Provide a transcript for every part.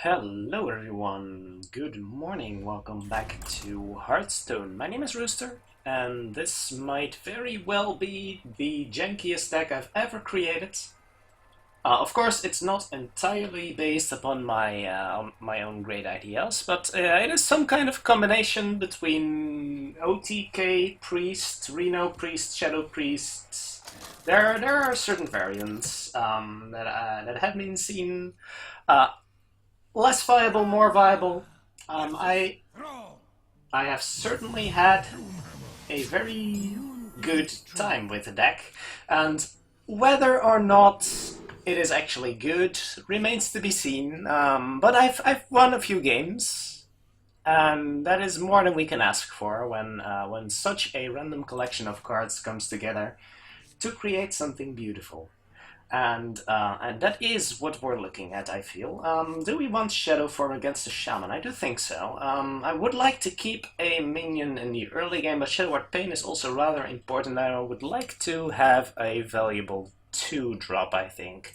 Hello everyone, good morning, welcome back to Hearthstone. My name is Rooster, and this might very well be the jankiest deck I've ever created. Of course, it's not entirely based upon my own great ideas, but it is some kind of combination between OTK, Priest, Reno Priest, Shadowpriest. There are certain variants that have been seen. Uh, Less viable, more viable. I have certainly had a very good time with the deck, and whether or not it is actually good remains to be seen. But I've won a few games, and that is more than we can ask for when such a random collection of cards comes together to create something beautiful. And that is what we're looking at, I feel. Do we want Shadow form against the Shaman? I do think so. I would like to keep a minion in the early game, but Shadow Word Pain is also rather important. I would like to have a valuable 2-drop, I think.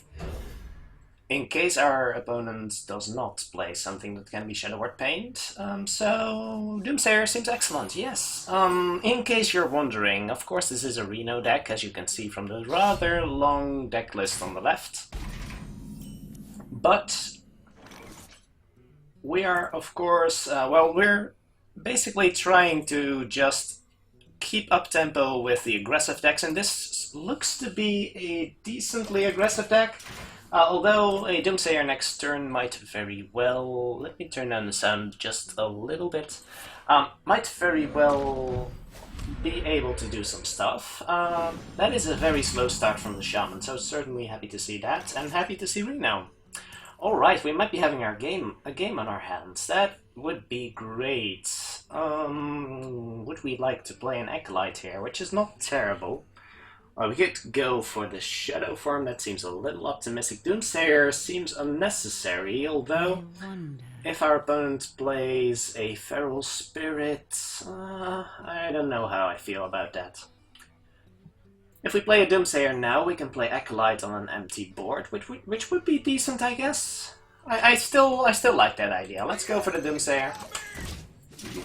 In case our opponent does not play something that can be Shadow Word Pained. So Doomsayer seems excellent, yes. In case you're wondering, of course this is a Reno deck, as you can see from the rather long deck list on the left. But we are, of course, we're basically trying to just keep up tempo with the aggressive decks, and this looks to be a decently aggressive deck. Although a Doomsayer next turn might very well... Let me turn down the sound just a little bit. Might very well be able to do some stuff. That is a very slow start from the Shaman, so certainly happy to see that, and happy to see Reno. Alright, we might be having a game on our hands. That would be great. Would we like to play an Acolyte here, which is not terrible. We could go for the Shadow form, that seems a little optimistic. Doomsayer seems unnecessary, although if our opponent plays a Feral Spirit, I don't know how I feel about that. If we play a Doomsayer now, we can play Acolyte on an empty board, which would be decent, I guess. I still like that idea. Let's go for the Doomsayer.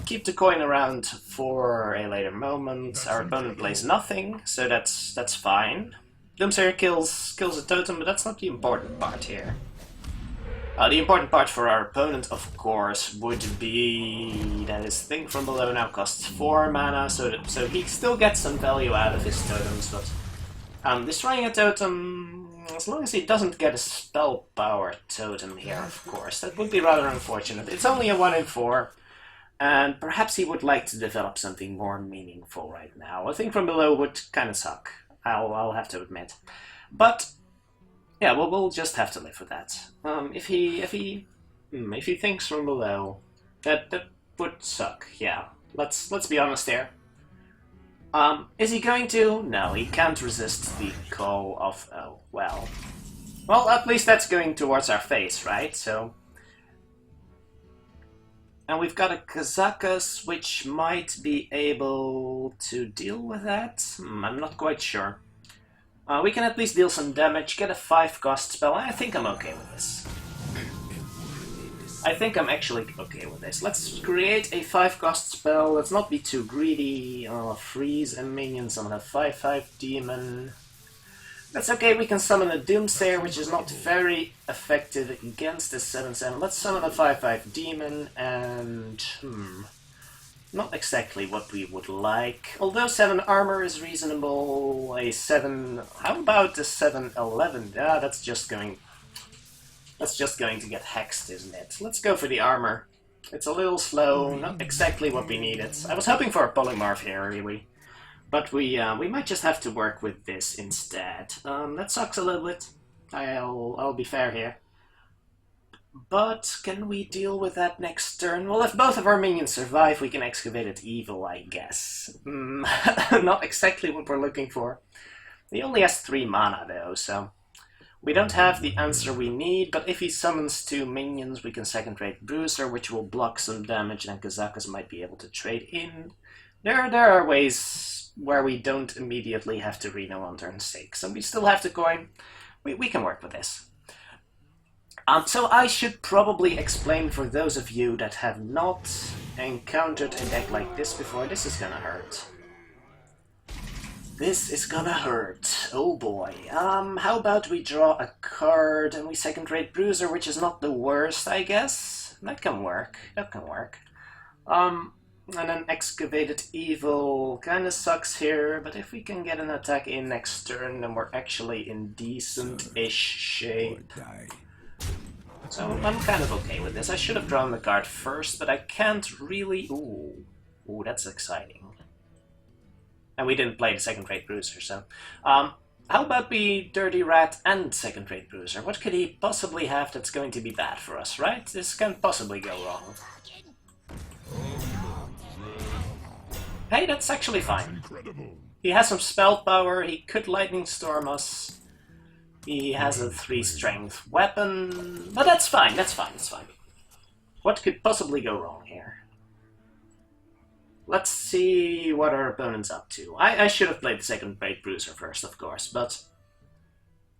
Keep the coin around for a later moment. Our opponent plays nothing, so that's fine. Doomsayer kills a totem, but that's not the important part here. The important part for our opponent, of course, would be that his thing from below now costs 4 mana, so he still gets some value out of his totems, but destroying a totem, as long as he doesn't get a spell power totem here, of course, that would be rather unfortunate. It's only a 1 in 4. And perhaps he would like to develop something more meaningful right now. A thing from below would kind of suck, I'll have to admit. But yeah, well, we'll just have to live with that. If he thinks from below, that would suck. Yeah, let's be honest there. Is he going to? No, he can't resist the call of well, at least that's going towards our face, right? So. And we've got a Kazakus, which might be able to deal with that. I'm not quite sure. We can at least deal some damage, get a 5-cost spell. I think I'm okay with this. I think I'm actually okay with this. Let's create a 5-cost spell. Let's not be too greedy. Freeze and minions on a 5/5 demon. That's okay, we can summon a Doomsayer, which is not very effective against the 7/7. Let's summon a 5/5 demon, and... not exactly what we would like. Although 7 armor is reasonable, a 7... How about the 7/11? Ah, that's just going to get hexed, isn't it? Let's go for the armor. It's a little slow, not exactly what we needed. I was hoping for a polymorph here, really. But we might just have to work with this instead. That sucks a little bit. I'll be fair here. But can we deal with that next turn? Well, if both of our minions survive, we can excavate it evil, I guess. Not exactly what we're looking for. He only has 3 mana though, so we don't have the answer we need. But if he summons 2 minions, we can second rate Rooster, which will block some damage, and Kazakus might be able to trade in. There are ways where we don't immediately have to Reno on turn 6, and we still have the coin. We can work with this. So I should probably explain for those of you that have not encountered a deck like this before. This is gonna hurt. This is gonna hurt. Oh boy. How about we draw a card and we second-rate Bruiser, which is not the worst, I guess. That can work. That can work. And then Excavated Evil kinda sucks here, but if we can get an attack in next turn, then we're actually in decent-ish shape. So I'm kind of okay with this. I should have drawn the card first, but I can't really... Ooh, that's exciting. And we didn't play the second-rate Bruiser, so... how about we Dirty Rat and second-rate Bruiser? What could he possibly have that's going to be bad for us, right? This can't possibly go wrong. Hey, that's actually fine. He has some spell power, he could Lightning Storm us. He has a 3-strength weapon, but that's fine, that's fine, that's fine. What could possibly go wrong here? Let's see what our opponent's up to. I should have played the second-rate Bruiser first, of course, but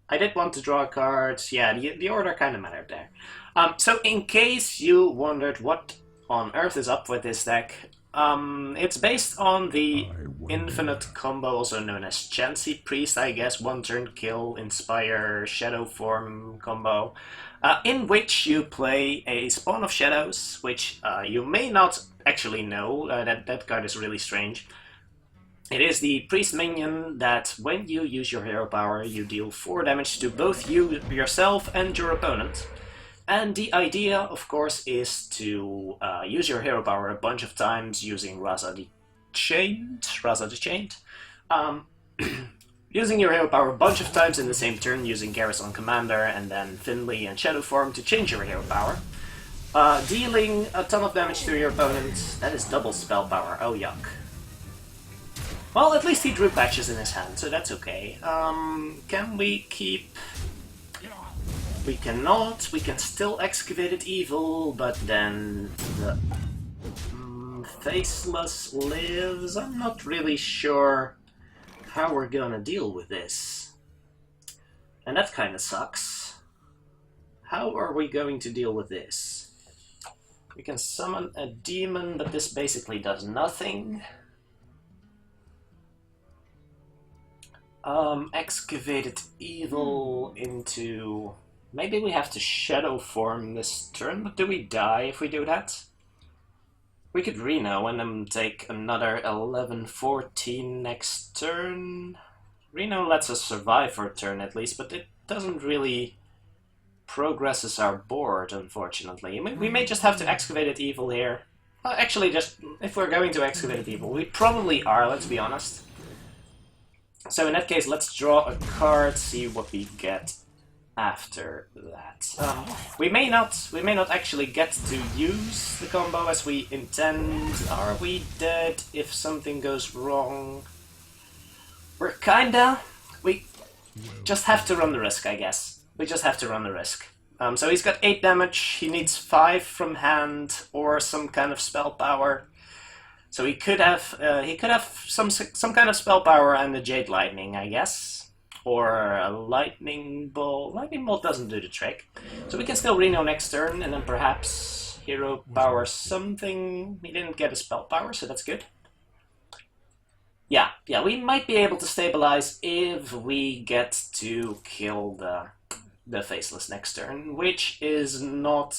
I did want to draw a card. Yeah, the order kind of mattered there. So in case you wondered what on earth is up with this deck, it's based on the infinite combo, also known as Shadowpriest, I guess, one-turn kill, inspire, shadow form combo, in which you play a Spawn of Shadows, which you may not actually know. That card is really strange. It is the priest minion that when you use your hero power, you deal 4 damage to both you yourself and your opponent. And the idea, of course, is to use your hero power a bunch of times using Raza the Chained. Using your hero power a bunch of times in the same turn, using Garrison Commander and then Finley and Shadow Form to change your hero power. Dealing a ton of damage to your opponent. That is double spell power. Oh, yuck. Well, at least he drew patches in his hand, so that's okay. Can we keep... We cannot. We can still Excavated Evil, but then the Faceless lives. I'm not really sure how we're gonna deal with this. And that kinda sucks. How are we going to deal with this? We can summon a demon, but this basically does nothing. Excavated Evil into... Maybe we have to Shadow Form this turn, but do we die if we do that? We could Reno and then take another 11-14 next turn. Reno lets us survive for a turn at least, but it doesn't really progresses our board, unfortunately. We may just have to Excavated Evil here. Actually, just if we're going to Excavated Evil, we probably are, let's be honest. So in that case, let's draw a card, see what we get after that. We may not actually get to use the combo as we intend. Are we dead if something goes wrong? We're kinda. We just have to run the risk, I guess. We just have to run the risk. So he's got 8 damage, he needs 5 from hand or some kind of spell power. So he could have some kind of spell power and a Jade Lightning, I guess. Or a Lightning Bolt. Lightning Bolt doesn't do the trick. So we can still Reno next turn and then perhaps hero power something. He didn't get a spell power, so that's good. Yeah, we might be able to stabilize if we get to kill the Faceless next turn, which is not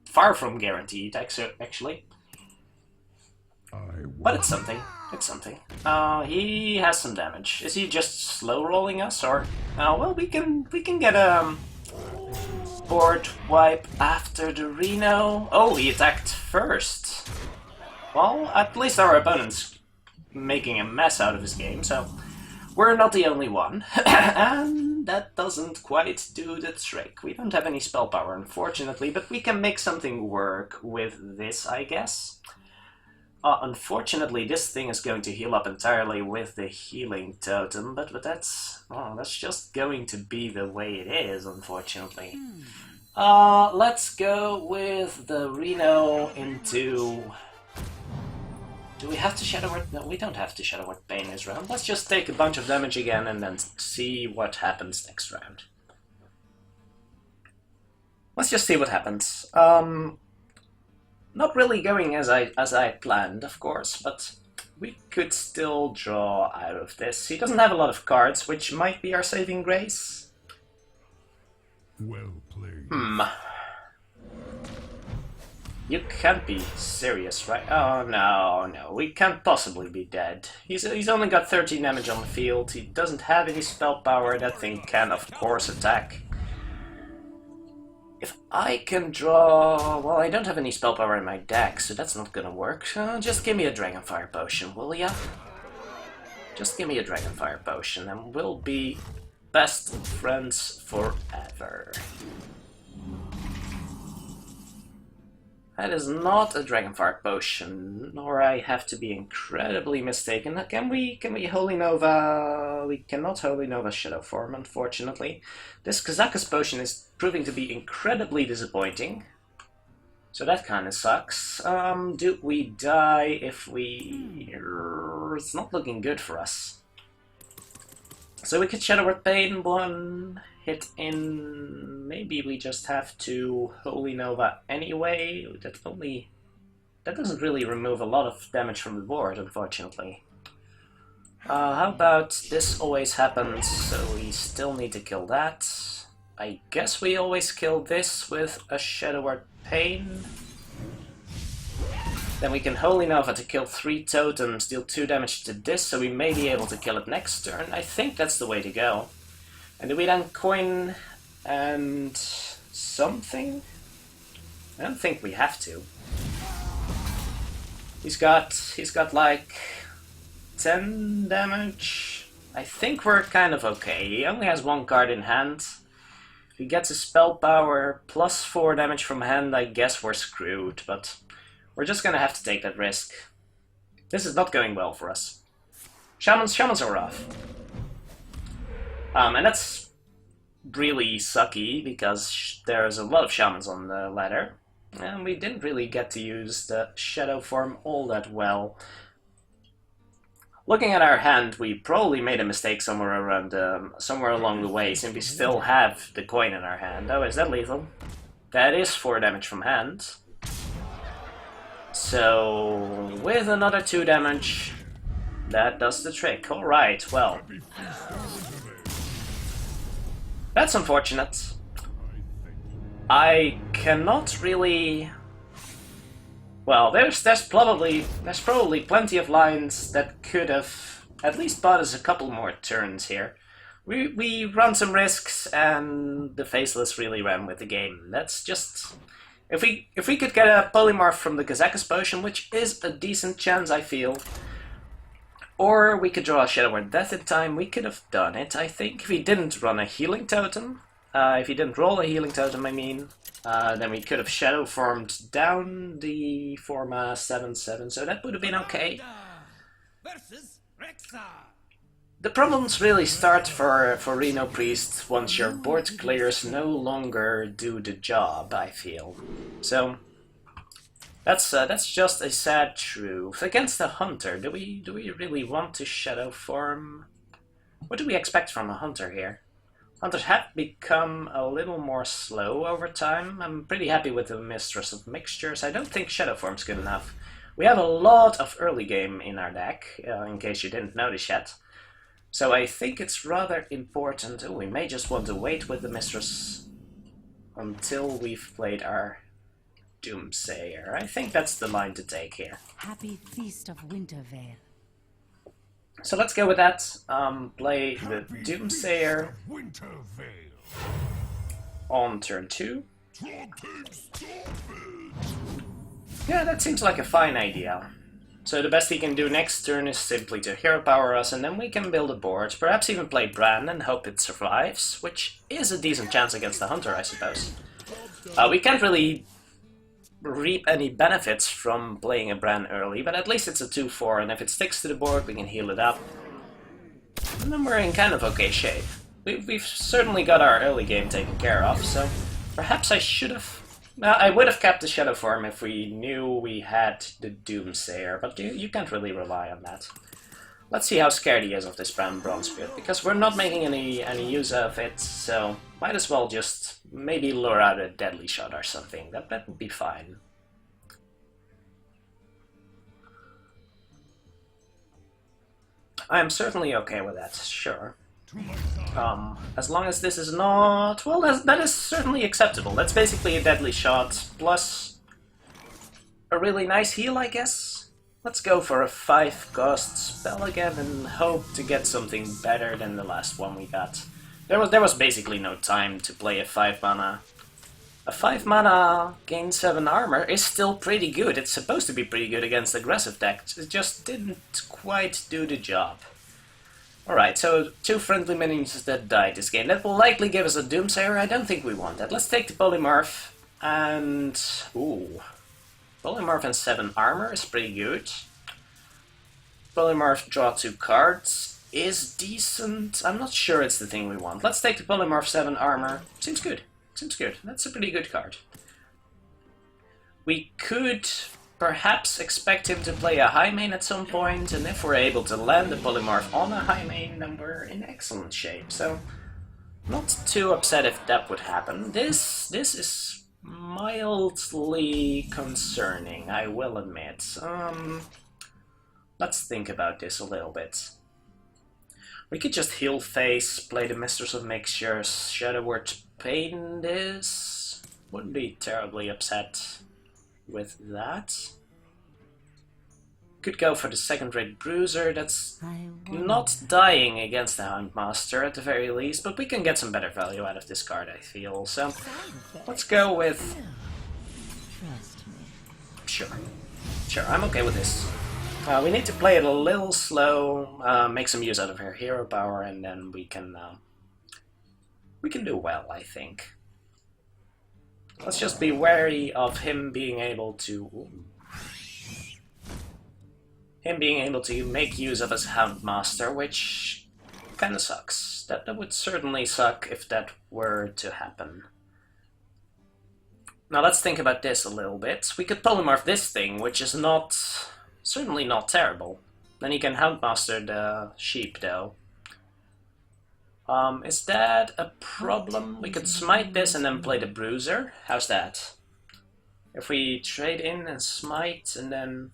far from guaranteed, actually. But it's something. It's something. He has some damage. Is he just slow rolling us, or? Well, we can get a board wipe after the Reno. Oh, he attacked first. Well, at least our opponent's making a mess out of his game, so we're not the only one. And that doesn't quite do the trick. We don't have any spell power, unfortunately, but we can make something work with this, I guess. Unfortunately, this thing is going to heal up entirely with the healing totem, but that's just going to be the way it is, unfortunately. Let's go with the Reno into... Do we have to Shadow Word? No, we don't have to Shadow Word Pain this round. Let's just take a bunch of damage again and then see what happens next round. Let's just see what happens. Not really going as I planned, of course, but we could still draw out of this. He doesn't have a lot of cards, which might be our saving grace. Well played. You can't be serious, right? Oh, no, we can't possibly be dead. He's only got 13 damage on the field, he doesn't have any spell power, that thing can, of course, attack. If I can draw... well, I don't have any spell power in my deck, so that's not gonna work. Just give me a Dragonfire Potion, will ya? Just give me a Dragonfire Potion, and we'll be best friends forever. That is not a Dragonfire Potion, nor I have to be incredibly mistaken. Can we Holy Nova? We cannot Holy Nova Shadow Form, unfortunately. This Kazakus Potion is proving to be incredibly disappointing. So that kinda sucks. Do we die if we... it's not looking good for us. So we could Shadow Word Pain, one hit in... maybe we just have to Holy Nova anyway. That doesn't really remove a lot of damage from the board, unfortunately. How about this always happens, so we still need to kill that. I guess we always kill this with a Shadow Word Pain. Then we can Holy Nova to kill 3 totems, deal 2 damage to this, so we may be able to kill it next turn. I think that's the way to go. And do we then coin and something? I don't think we have to. He's got like 10 damage. I think we're kind of okay. He only has 1 card in hand. If he gets a spell power plus 4 damage from hand, I guess we're screwed, but we're just gonna have to take that risk. This is not going well for us. Shamans are rough. And that's really sucky, because there's a lot of Shamans on the ladder, and we didn't really get to use the Shadow Form all that well. Looking at our hand, we probably made a mistake somewhere around, somewhere along the way, since we still have the coin in our hand. Oh, is that lethal? That is 4 damage from hand. So, with another 2 damage, that does the trick. Alright, well. That's unfortunate. I cannot really... well, there's probably plenty of lines that could have at least bought us a couple more turns here. We run some risks, and the Faceless really ran with the game. That's just... If we could get a Polymorph from the Kazakus Potion, which is a decent chance, I feel, or we could draw a Shadow Word Death in time, we could have done it, I think. If he didn't run a Healing Totem, if he didn't roll a Healing Totem, I mean, then we could have Shadow Formed down the Forma 7/7, so that would have been okay. The problems really start for Reno Priest once your board clears no longer do the job, I feel. So that's just a sad truth. Against the Hunter, do we really want to Shadow Form? What do we expect from a Hunter here? Hunters have become a little more slow over time. I'm pretty happy with the Mistress of Mixtures. I don't think Shadow Form's good enough. We have a lot of early game in our deck, in case you didn't notice yet. So I think it's rather important. Oh, we may just want to wait with the Mistress until we've played our Doomsayer. I think that's the line to take here. Happy Feast of Wintervale. So let's go with that. Play the Doomsayer on turn 2. Yeah, that seems like a fine idea. So the best he can do next turn is simply to hero power us, and then we can build a board, perhaps even play Bran and hope it survives, which is a decent chance against the Hunter, I suppose. We can't really reap any benefits from playing a Bran early, but at least it's a 2/4, and if it sticks to the board, we can heal it up. And then we're in kind of okay shape. We've certainly got our early game taken care of, so perhaps I should have... Well, I would have kept the Shadow Form if we knew we had the Doomsayer, but you can't really rely on that. Let's see how scared he is of this bronze spear, because we're not making any use of it, so might as well just maybe lure out a deadly shot or something. That would be fine. I am certainly okay with that, sure. As long as this is not... well, that is certainly acceptable. That's basically a deadly shot, plus a really nice heal, I guess. Let's go for a 5-cost spell again and hope to get something better than the last one we got. There was basically no time to play a 5 mana. A 5 mana gain 7 armor is still pretty good. It's supposed to be pretty good against aggressive decks. It just didn't quite do the job. Alright, so 2 friendly minions that died this game. That will likely give us a Doomsayer. I don't think we want that. Let's take the Polymorph and... ooh. Polymorph and 7 armor is pretty good. Polymorph draw 2 cards is decent. I'm not sure it's the thing we want. Let's take the Polymorph 7 armor. Seems good. Seems good. That's a pretty good card. We could perhaps expect him to play a high main at some point, and if we're able to land the Polymorph on a high main, then we're in excellent shape. So, not too upset if that would happen. This is mildly concerning, I will admit. Let's think about this a little bit. We could just heal face, play the Mistress of Mixtures, Shadow Word Pain this. Wouldn't be terribly upset with that. Could go for the second-rate Bruiser. That's not dying against the Houndmaster at the very least, but we can get some better value out of this card, I feel. So let's go with... sure. Sure, I'm okay with this. We need to play it a little slow, make some use out of her hero power, and then we can do well, I think. Let's just be wary of him being able to... ooh. Him being able to make use of his Houndmaster, which kinda sucks. That would certainly suck if that were to happen. Now let's think about this a little bit. We could polymorph this thing, which is not... certainly not terrible. Then he can Houndmaster the sheep, though. Is that a problem? We could smite this and then play the Bruiser. How's that? If we trade in and smite and then...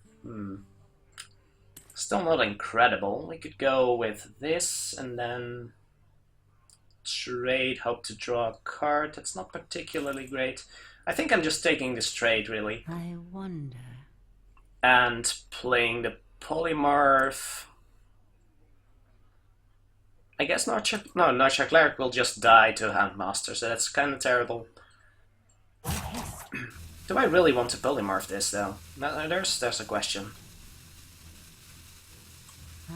still not incredible. We could go with this and then trade, hope to draw a card. That's not particularly great. I think I'm just taking this trade, really. I wonder. And playing the Polymorph. I guess Notcher Cleric will just die to Houndmaster, so that's kind of terrible. Do I really want to Polymorph this, though? There's a question.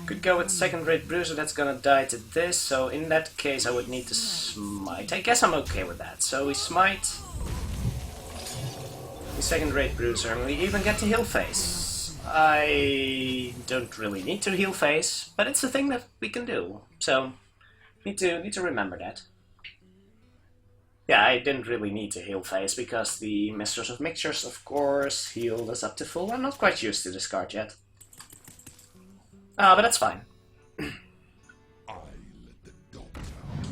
Could go with second-rate Bruiser, that's gonna die to this, so in that case I would need to smite. I guess I'm okay with that. So we smite, we second-rate Bruiser, and we even get to heal face. I don't really need to heal face, but it's a thing that we can do, so need to remember that. Yeah, I didn't really need to heal face, because the Mistress of Mixtures, of course, healed us up to full. I'm not quite used to this card yet. But that's fine.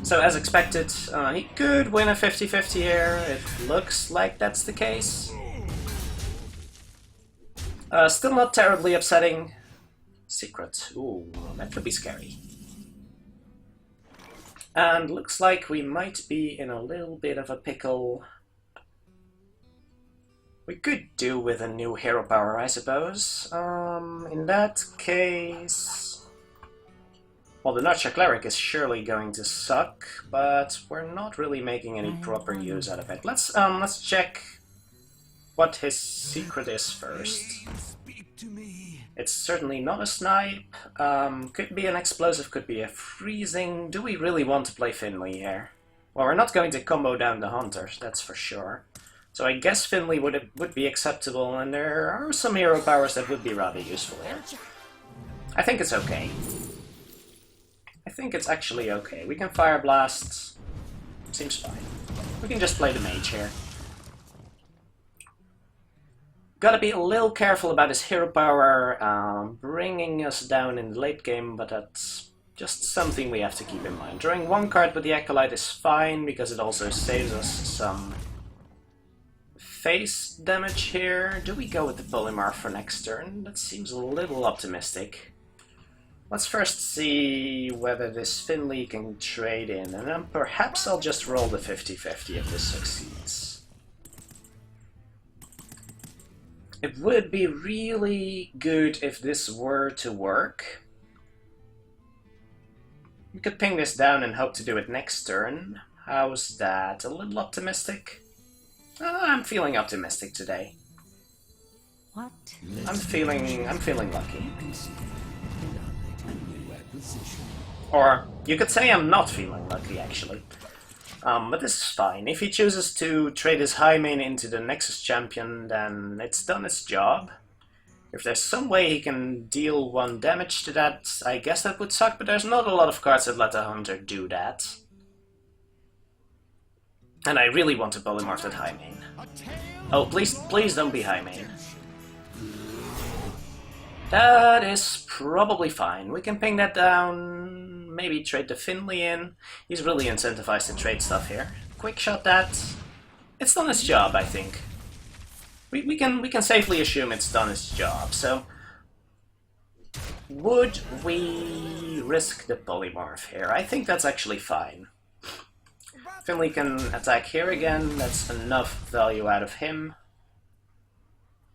So, as expected, he could win a 50-50 here. It looks like that's the case. Still not terribly upsetting. Secret. Ooh, that could be scary. And looks like we might be in a little bit of a pickle. We could do with a new hero power, I suppose. In that case... well, the Notcher Cleric is surely going to suck, but we're not really making any proper use out of it. Let's check what his secret is first. It's certainly not a snipe. Could be an explosive, could be a freezing. Do we really want to play Finley here? Well, we're not going to combo down the Hunters, that's for sure. So I guess Finley would be acceptable, and there are some hero powers that would be rather useful here. I think it's okay. I think it's actually okay. We can Fire Blast. Seems fine. We can just play the Mage here. Gotta be a little careful about his hero power bringing us down in the late game, but that's just something we have to keep in mind. Drawing one card with the Acolyte is fine, because it also saves us some face damage here. Do we go with the Polymorph for next turn? That seems a little optimistic. Let's first see whether this Finley can trade in, and then perhaps I'll just roll the 50-50 if this succeeds. It would be really good if this were to work. We could ping this down and hope to do it next turn. How's that? A little optimistic? I'm feeling optimistic today. What? I'm feeling lucky. Or you could say I'm not feeling lucky, actually. But this is fine. If he chooses to trade his high main into the Nexus champion, then it's done its job. If there's some way he can deal 1 damage to that, I guess that would suck, but there's not a lot of cards that let the Hunter do that. And I really want to polymorph that high main. Oh, please don't be high main. That is probably fine. We can ping that down, maybe trade the Finley in. He's really incentivized to trade stuff here. Quick shot that. It's done its job, I think. We can safely assume it's done its job, so... Would we risk the polymorph here? I think that's actually fine. Finley can attack here again, that's enough value out of him.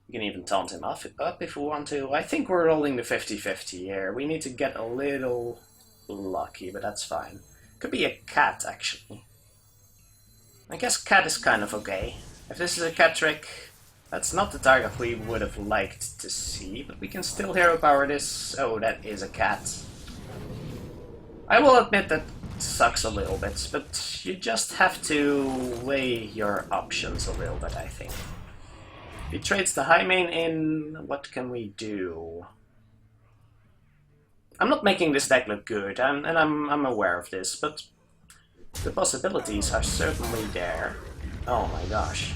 We can even taunt him up if we want to. I think we're rolling the 50-50 here. We need to get a little lucky, but that's fine. Could be a cat, actually. I guess cat is kind of okay. If this is a cat trick, that's not the target we would have liked to see, but we can still hero power this. Oh, that is a cat. I will admit that sucks a little bit, but you just have to weigh your options a little bit, I think. If he trades the high main in, what can we do? I'm not making this deck look good, and I'm aware of this, but the possibilities are certainly there. Oh my gosh.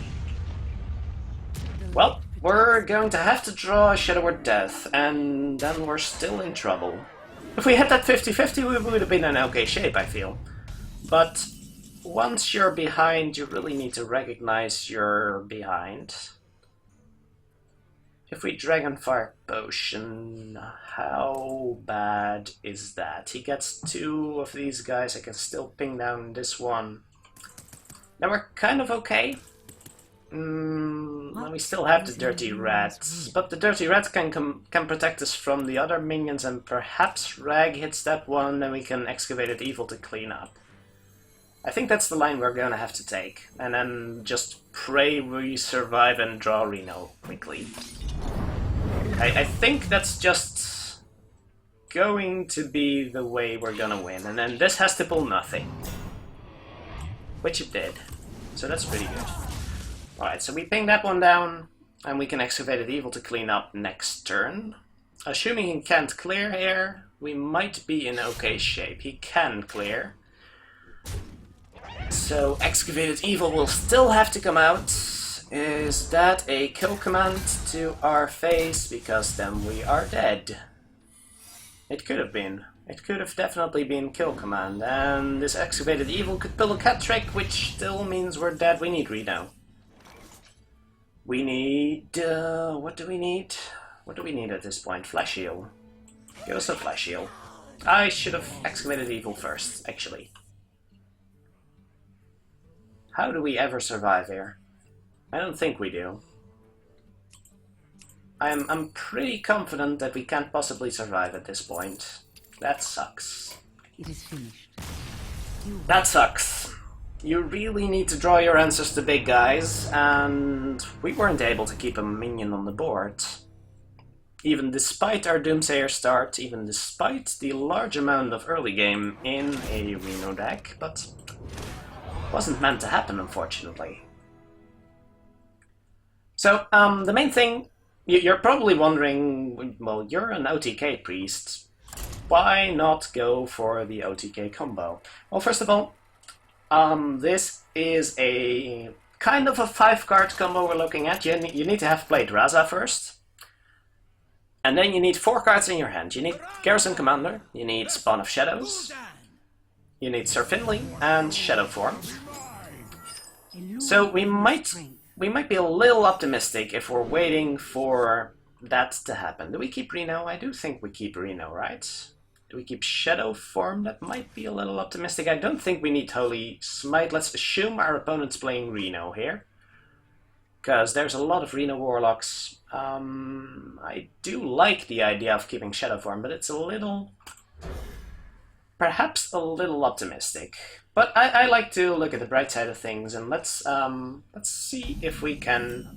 Well, we're going to have to draw a Shadow Word Death, and then we're still in trouble. If we had that 50-50, we would have been in okay shape, I feel. But once you're behind, you really need to recognize you're behind. If we Dragonfire Potion, how bad is that? He gets 2 of these guys, I can still ping down this one. Now we're kind of okay. We still have the Dirty Rats, but the Dirty Rats can protect us from the other minions, and perhaps Rag hits that one and we can Excavated Evil to clean up. I think that's the line we're gonna have to take, and then just pray we survive and draw Reno quickly. I think that's just going to be the way we're gonna win, and then this has to pull nothing. Which it did, so that's pretty good. Alright, so we ping that one down, and we can Excavated Evil to clean up next turn. Assuming he can't clear here, we might be in okay shape. He can clear. So Excavated Evil will still have to come out. Is that a kill command to our face? Because then we are dead. It could have been. It could have definitely been kill command. And this Excavated Evil could pull a cat trick, which still means we're dead. We need Reno. We need... what do we need? What do we need at this point? Flash Heal. Give us a Flash Heal. I should have Excavated Evil first, actually. How do we ever survive here? I don't think we do. I'm pretty confident that we can't possibly survive at this point. That sucks. It is finished. That sucks. You really need to draw your answers to big guys, and we weren't able to keep a minion on the board. Even despite our Doomsayer start, even despite the large amount of early game in a Reno deck, but wasn't meant to happen, unfortunately. So, the main thing, you're probably wondering, well, you're an OTK priest, why not go for the OTK combo? Well, first of all, this is a kind of a 5-card combo we're looking at. You need to have played Raza first. And then you need 4 cards in your hand. You need Garrison Commander, you need Spawn of Shadows, you need Sir Finley, and Shadow Form. So we might be a little optimistic if we're waiting for that to happen. Do we keep Reno? I do think we keep Reno, right? Do we keep Shadow Form? That might be a little optimistic. I don't think we need Holy Smite. Let's assume our opponent's playing Reno here, because there's a lot of Reno Warlocks. I do like the idea of keeping Shadow Form, but it's a little... perhaps a little optimistic. But I like to look at the bright side of things, and let's see if we can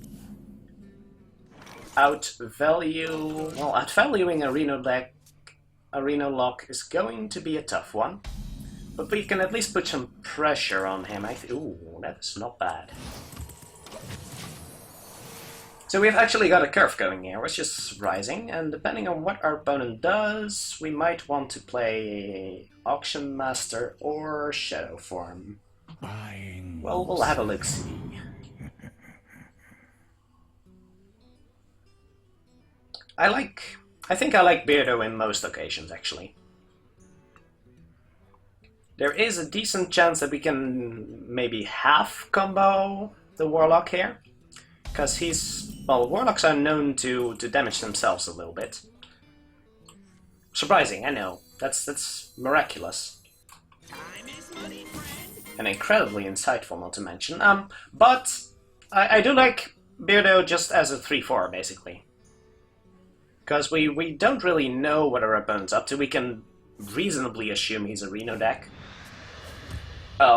outvalue... well, outvaluing a Reno deck, a Reno lock is going to be a tough one. But we can at least put some pressure on him. Ooh, that's not bad. So we've actually got a curve going here, which is rising, and depending on what our opponent does, we might want to play Auction Master or Shadow Form. Well, we'll have a look-see. I think I like Beardo in most occasions, actually. There is a decent chance that we can maybe half combo the Warlock here, because well, Warlocks are known to damage themselves a little bit. Surprising, I know. That's miraculous. And incredibly insightful, not to mention. But I do like Beardo just as a 3-4, basically. Because we don't really know what our opponent's up to. We can reasonably assume he's a Reno deck.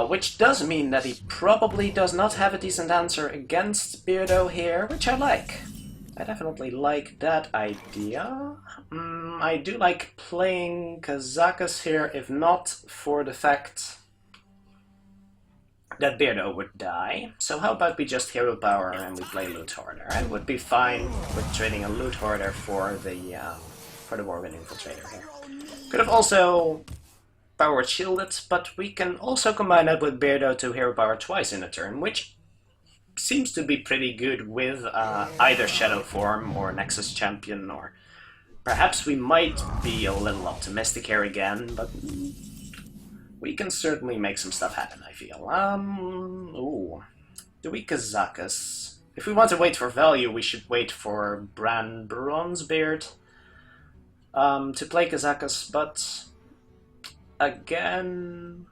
Which does mean that he probably does not have a decent answer against Beardo here, which I like. I definitely like that idea. I do like playing Kazakus here, if not for the fact that Beardo would die. So how about we just Hero Power and we play Loot Hoarder? I would be fine with trading a Loot Hoarder for the Warwind Infiltrator here. Could have also Power Shielded, but we can also combine that with Beardo to Hero Power twice in a turn, which seems to be pretty good with either Shadow Form or Nexus Champion, or perhaps we might be a little optimistic here again, but we can certainly make some stuff happen, I feel. Ooh. Do we Kazakus? If we want to wait for value, we should wait for Bran Bronzebeard to play Kazakus, but again,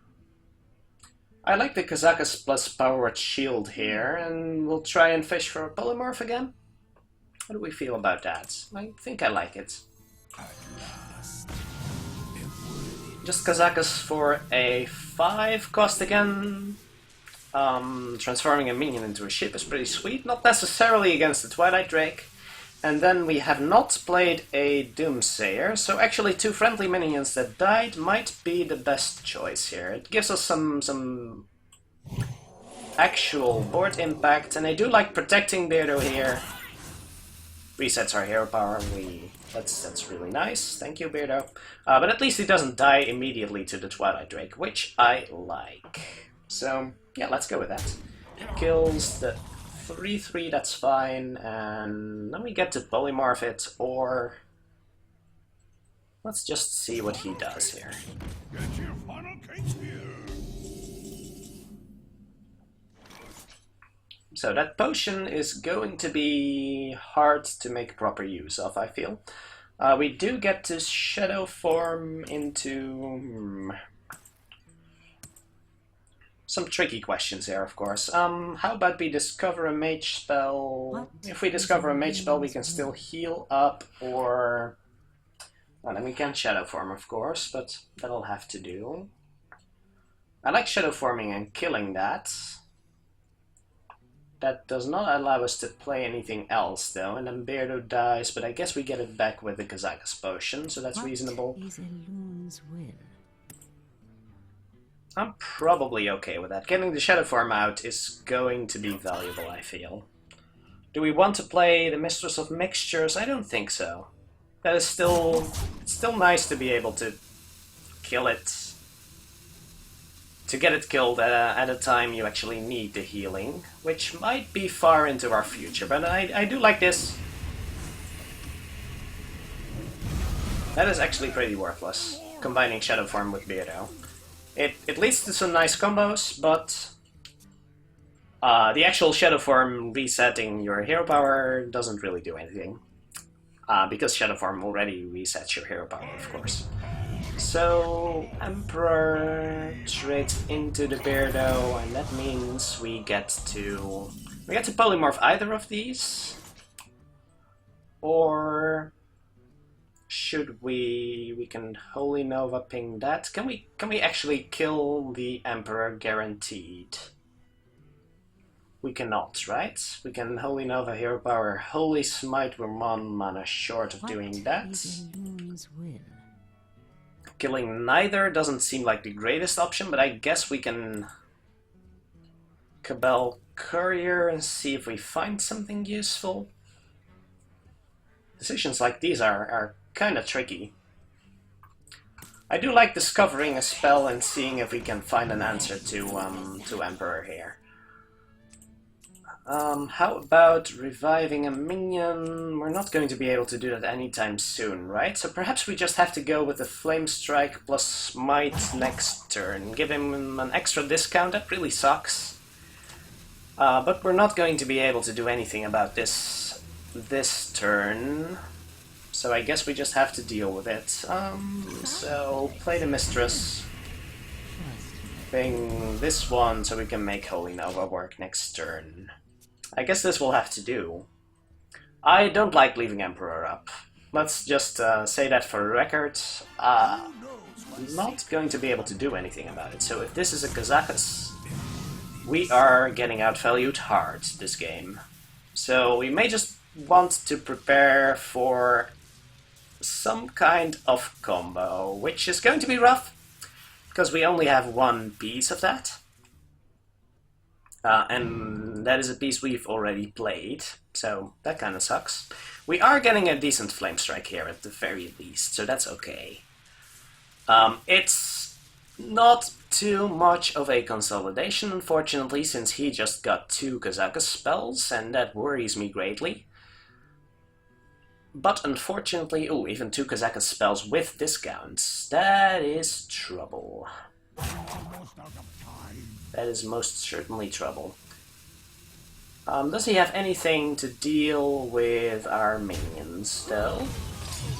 I like the Kazakus plus Powered Shield here, and we'll try and fish for a Polymorph again. How do we feel about that? I think I like it. Just Kazakus for a 5 cost again. Transforming a minion into a ship is pretty sweet, not necessarily against the Twilight Drake. And then we have not played a Doomsayer, so actually 2 friendly minions that died might be the best choice here. It gives us some actual board impact, and I do like protecting Beardo here. Resets our hero power, that's really nice, thank you Beardo. But at least he doesn't die immediately to the Twilight Drake, which I like. So, yeah, let's go with that. Kills the 3-3, that's fine, and then we get to polymorph it, or let's just see what he does here. Get your funnel cakes here. So that potion is going to be hard to make proper use of, I feel. We do get to Shadow Form into... some tricky questions here, of course. How about we discover a mage spell? If we discover a mage spell, we can still heal up, or... well, then we can Shadow Form, of course, but that'll have to do. I like Shadow Forming and killing that. That does not allow us to play anything else, though, and then Beardo dies, but I guess we get it back with the Kazakus potion, so that's reasonable. Is a loon's will? I'm probably okay with that. Getting the Shadow Form out is going to be valuable, I feel. Do we want to play the Mistress of Mixtures? I don't think so. That is still... it's still nice to be able to kill it to get it killed at a time you actually need the healing, which might be far into our future, but I do like this. That is actually pretty worthless, combining Shadow Form with Beardo. It leads to some nice combos, but the actual Shadow Form resetting your hero power doesn't really do anything. Because Shadow Form already resets your hero power, of course. So, Emperor trades into the Beardo, and that means we get to polymorph either of these, or should we can Holy Nova ping that? Can we actually kill the Emperor guaranteed? We cannot, right? We can Holy Nova hero power, Holy Smite, we're 1 mana short of doing that. Killing neither doesn't seem like the greatest option, but I guess we can Cabal Courier and see if we find something useful. Decisions like these are kind of tricky. I do like discovering a spell and seeing if we can find an answer to Emperor here. How about reviving a minion? We're not going to be able to do that anytime soon, right? So perhaps we just have to go with the Flame Strike plus Smite next turn. Give him an extra discount, that really sucks. But we're not going to be able to do anything about this turn. So I guess we just have to deal with it. So play the Mistress. Ping this one so we can make Holy Nova work next turn. I guess this will have to do. I don't like leaving Emperor up. Let's just say that for record. I'm not going to be able to do anything about it. So if this is a Kazakus, we are getting outvalued hard this game. So we may just want to prepare for some kind of combo, which is going to be rough, because we only have one piece of that. And that is a piece we've already played, so that kind of sucks. We are getting a decent Flame Strike here at the very least, so that's okay. It's not too much of a consolidation, unfortunately, since he just got 2 Kazakus spells, and that worries me greatly. But unfortunately, oh, even 2 Kazakus spells with discounts. That is trouble. That is most certainly trouble. Does he have anything to deal with our minions, though?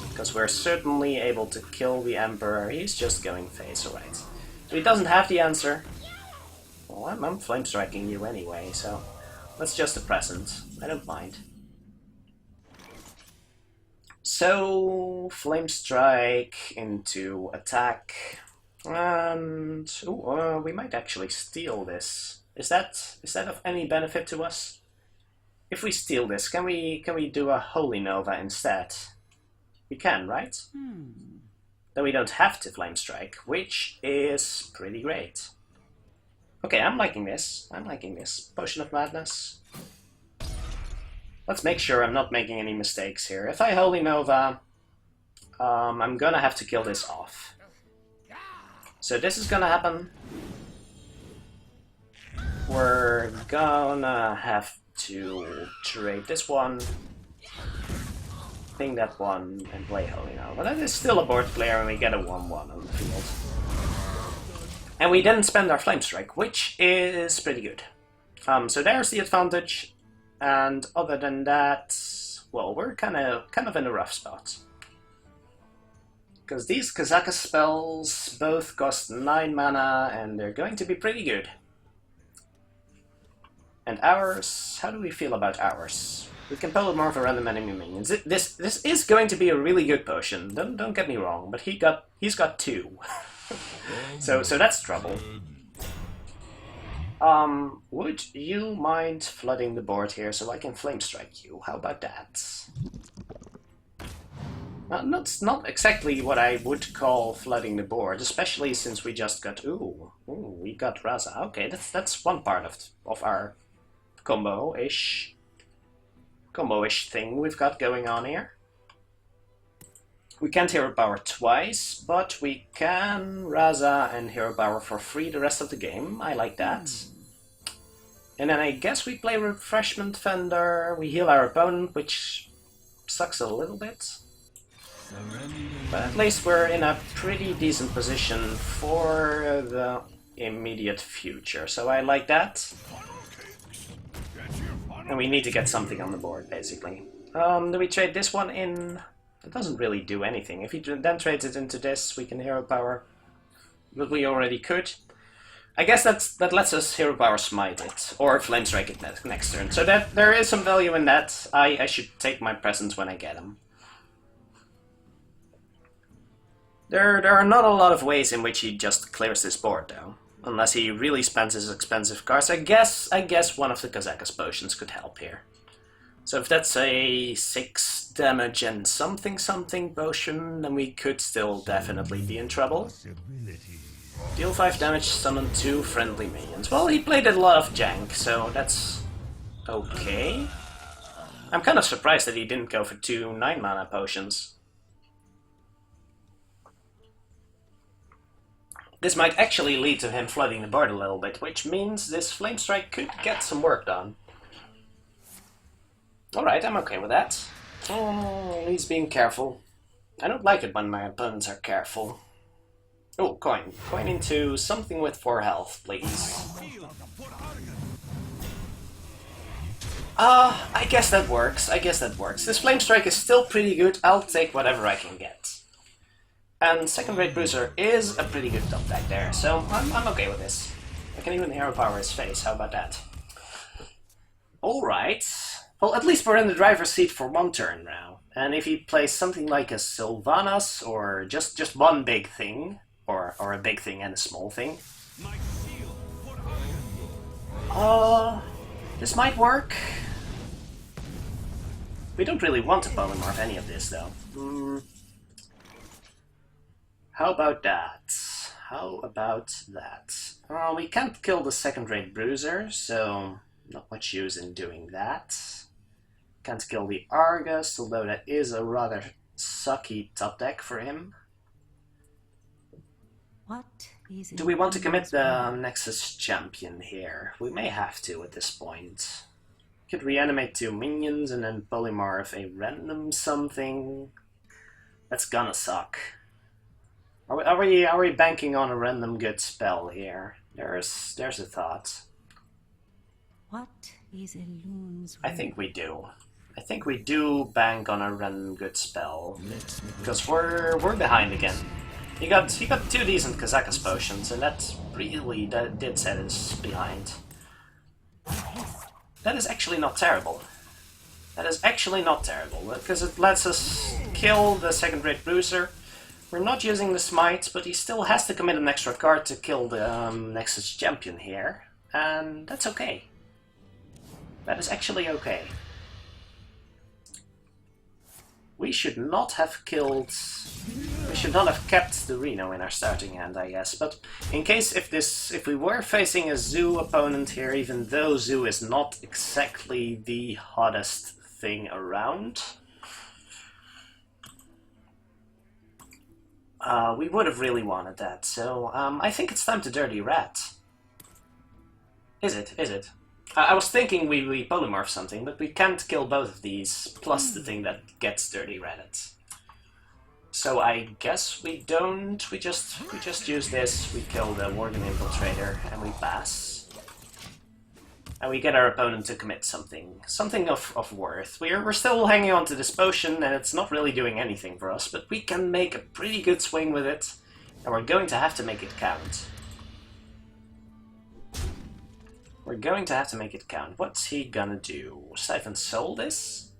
Because we're certainly able to kill the Emperor. He's just going face, alright. So he doesn't have the answer. Well, I'm flame striking you anyway, so that's just a present. I don't mind. So, Flame Strike into attack. And we might actually steal this. Is that of any benefit to us? If we steal this, can we do a Holy Nova instead? We can, right? Then we don't have to Flame Strike, which is pretty great. Okay, I'm liking this. I'm liking this. Potion of Madness. Let's make sure I'm not making any mistakes here. If I Holy Nova, I'm gonna have to kill this off. So this is gonna happen. We're gonna have to trade this one, ping that one, and play Holy Nova. That is still a board player, and we get a 1-1 on the field. And we didn't spend our Flame Strike, which is pretty good. So there's the advantage. And other than that, well, we're kind of in a rough spot. Because these Kazakus spells both cost 9 mana, and they're going to be pretty good. And ours, how do we feel about ours? We can polymorph a random enemy minions. This is going to be a really good potion. Don't get me wrong, but he's got 2, so that's trouble. Would you mind flooding the board here so I can Flame Strike you? How about that? Not exactly what I would call flooding the board, especially since we just got we got Raza. Okay, that's one part of our combo-ish thing we've got going on here. We can't hero power twice, but we can Raza and hero power for free the rest of the game. I like that. And then I guess we play Refreshment Vendor, we heal our opponent, which sucks a little bit. But at least we're in a pretty decent position for the immediate future, so I like that. And we need to get something on the board, basically. Do we trade this one in? It doesn't really do anything. If he then trades it into this, we can hero power. But we already could. I guess that lets us hero power smite it, or flame strike it next turn. So that there is some value in that. I should take my presents when I get them. There are not a lot of ways in which he just clears this board, though. Unless he really spends his expensive cards. I guess one of the Kazakas potions could help here. So if that's a 6 damage and something potion, then we could still definitely be in trouble. Deal 5 damage, summon 2 friendly minions. Well, he played a lot of jank, so that's okay. I'm kind of surprised that he didn't go for 2 9-mana potions. This might actually lead to him flooding the board a little bit, which means this Flame Strike could get some work done. Alright, I'm okay with that. He's being careful. I don't like it when my opponents are careful. Oh, coin. Coin into something with 4 health, please. I guess that works. This Flame Strike is still pretty good. I'll take whatever I can get. And second rate Bruiser is a pretty good top deck there, so I'm okay with this. I can even hero power his face, how about that? Alright. Well, at least we're in the driver's seat for one turn now. And if he plays something like a Sylvanas, or just one big thing, or a big thing and a small thing. This might work. We don't really want to polymorph any of this, though. How about that? We can't kill the second-rate Bruiser, so not much use in doing that. Can't kill the Argus, although that is a rather sucky top deck for him. Do we want to commit the Nexus Champion here? We may have to at this point. Could reanimate 2 minions and then polymorph a random something. That's gonna suck. Are we banking on a random good spell here? There's a thought. What is a loon's I think we do. I think we do bank on a random good spell. Because we're behind again. He got 2 decent Kazakas potions, and that really did set us behind. That is actually not terrible. Because it lets us kill the second-rate Bruiser. We're not using the smite, but he still has to commit an extra card to kill the Nexus Champion here. And that's okay. That is actually okay. We should not have killed... We should not have kept the Reno in our starting hand, I guess. But in case if we were facing a Zoo opponent here, even though Zoo is not exactly the hottest thing around... we would have really wanted that, so I think it's time to Dirty Rat. Is it? I was thinking we polymorph something, but we can't kill both of these, plus the thing that gets Dirty Ratted. So I guess we don't, we just use this, we kill the Worgen Infiltrator, and we pass. And we get our opponent to commit something of worth. We're still hanging on to this potion, and it's not really doing anything for us, but we can make a pretty good swing with it, and we're going to have to make it count. What's he gonna do? Siphon Soul this?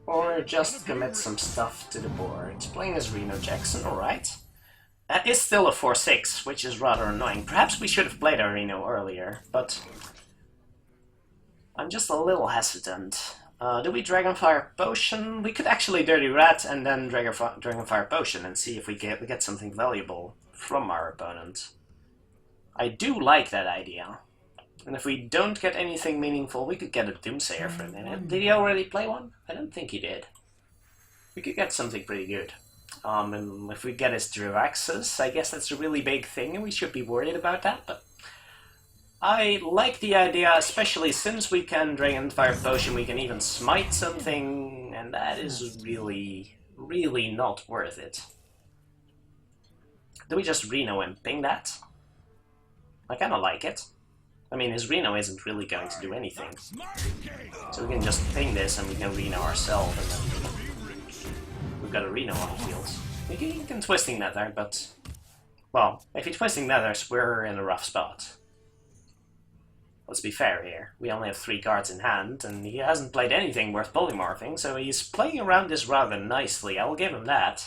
Or just commit some stuff to the board? Playing as Reno Jackson, alright. That is still a 4-6, which is rather annoying. Perhaps we should have played our Reno earlier, but I'm just a little hesitant. Do we Dragonfire Potion? We could actually Dirty Rat and then Dragonfire Potion and see if we get something valuable from our opponent. I do like that idea. And if we don't get anything meaningful, we could get a Doomsayer for a minute. Did he already play one? I don't think he did. we could get something pretty good. And if we get his Draxus, I guess that's a really big thing, and we should be worried about that, but I like the idea, especially since we can Dragonfire Potion, we can even smite something, and that is really, really not worth it. Do we just Reno and ping that? I kinda like it. I mean, his Reno isn't really going to do anything. So we can just ping this and we can Reno ourselves, and then we've got a Reno on the field. You can Twisting Nether, but... well, if you're Twisting Nethers, we're in a rough spot. Let's be fair here. We only have 3 cards in hand, and he hasn't played anything worth polymorphing, so he's playing around this rather nicely, I'll give him that.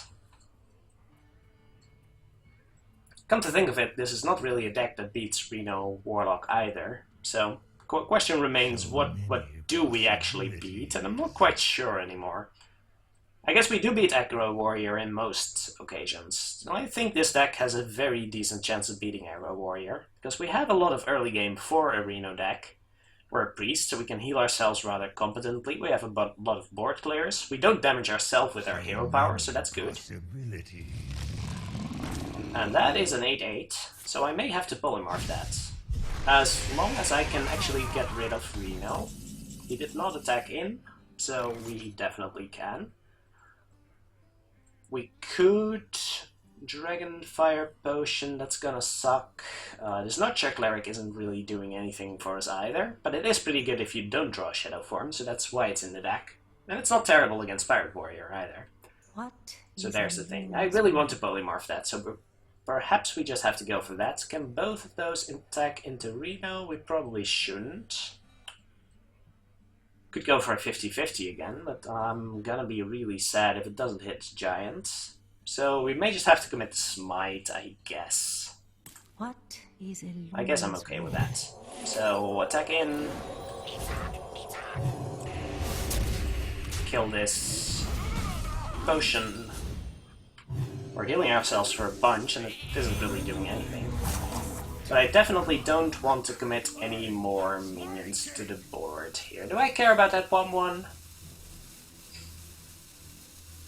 Come to think of it, this is not really a deck that beats Reno Warlock either, so question remains, what do we actually beat? And I'm not quite sure anymore. I guess we do beat Aggro Warrior in most occasions. I think this deck has a very decent chance of beating Aggro Warrior, because we have a lot of early game for a Reno deck. We're a priest, so we can heal ourselves rather competently. We have a lot of board clears. We don't damage ourselves with our hero power, so that's good. And that is an 8-8, so I may have to polymorph that. As long as I can actually get rid of Reno. He did not attack in, so we definitely can. We could Dragonfire Potion, that's gonna suck. This Nurture Cleric isn't really doing anything for us either, but it is pretty good if you don't draw Shadow Form, so that's why it's in the deck. And it's not terrible against Pirate Warrior either. So there's the thing. I really want to polymorph that, so perhaps we just have to go for that. Can both of those attack into Reno? We probably shouldn't. Could go for a 50-50 again, but I'm gonna be really sad if it doesn't hit Giant. So we may just have to commit to Smite, I guess. I guess I'm okay with that. So attack in. Kill this potion. We're healing ourselves for a bunch, and it isn't really doing anything. But I definitely don't want to commit any more minions to the board here. Do I care about that 1-1?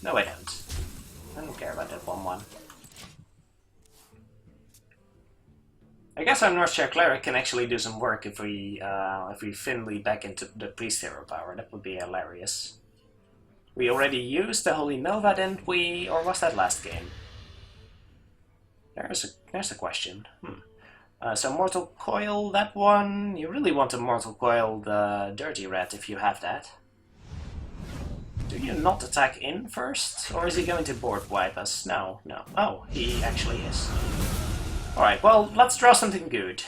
No, I don't. I don't care about that 1-1. I guess our North Shire Cleric can actually do some work if we Finley back into the Priest Hero power. That would be hilarious. We already used the Holy Nova, didn't we? Or was that last game? There's a question. So Mortal Coil, that one. You really want to Mortal Coil the Dirty Rat if you have that. Do you not attack in first? Or is he going to board wipe us? No. Oh, he actually is. Alright, well, let's draw something good.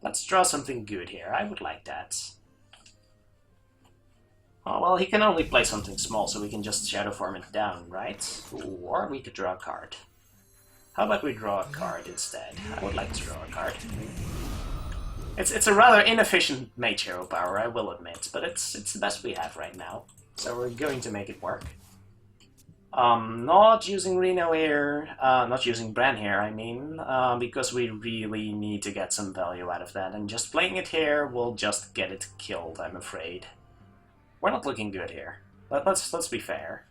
Let's draw something good here. I would like that. Oh, well, he can only play something small, so we can just Shadow Form it down, right? Or we could draw a card. How about we draw a card instead? I would like to draw a card. It's a rather inefficient Mage Hero power, I will admit, but it's the best we have right now. So we're going to make it work. Not using Reno here, not using Bran here, I mean, because we really need to get some value out of that, and just playing it here will just get it killed, I'm afraid. We're not looking good here. Let's be fair.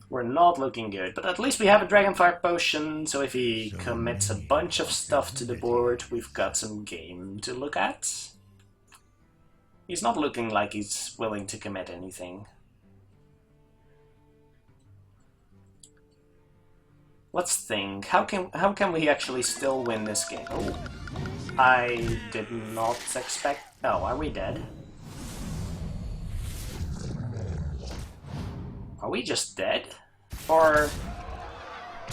We're not looking good, but at least we have a Dragonfire Potion, so if he commits a bunch of stuff to the board, we've got some game to look at. He's not looking like he's willing to commit anything. Let's think. How can we actually still win this game? Oh, I did not expect... Oh, are we dead? Are we just dead? Or...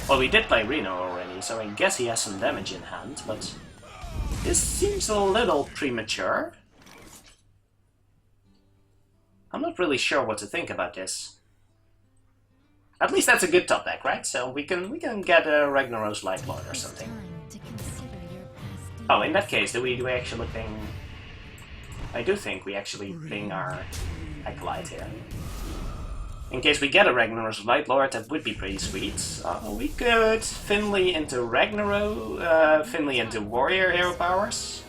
Well, we did play Reno already, so I guess he has some damage in hand, but... This seems a little premature. I'm not really sure what to think about this. At least that's a good top deck, right? So we can get a Ragnaros Lightlord or something. Oh, in that case, do we actually ping... I do think we actually ping our Acolyte here. In case we get a Ragnaros Lightlord, that would be pretty sweet. We could Finley into Finley into Warrior Hero powers.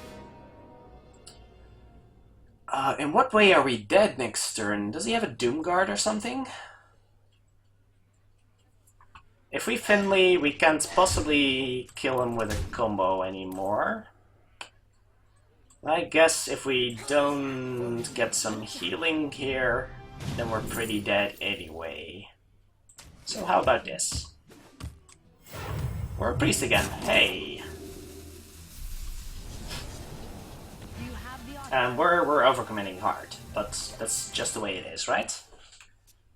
In what way are we dead next turn? Does he have a Doomguard or something? If we Finley, we can't possibly kill him with a combo anymore. I guess if we don't get some healing here, then we're pretty dead anyway. So how about this? We're a priest again. Hey! And we're overcommitting hard, but that's just the way it is, right?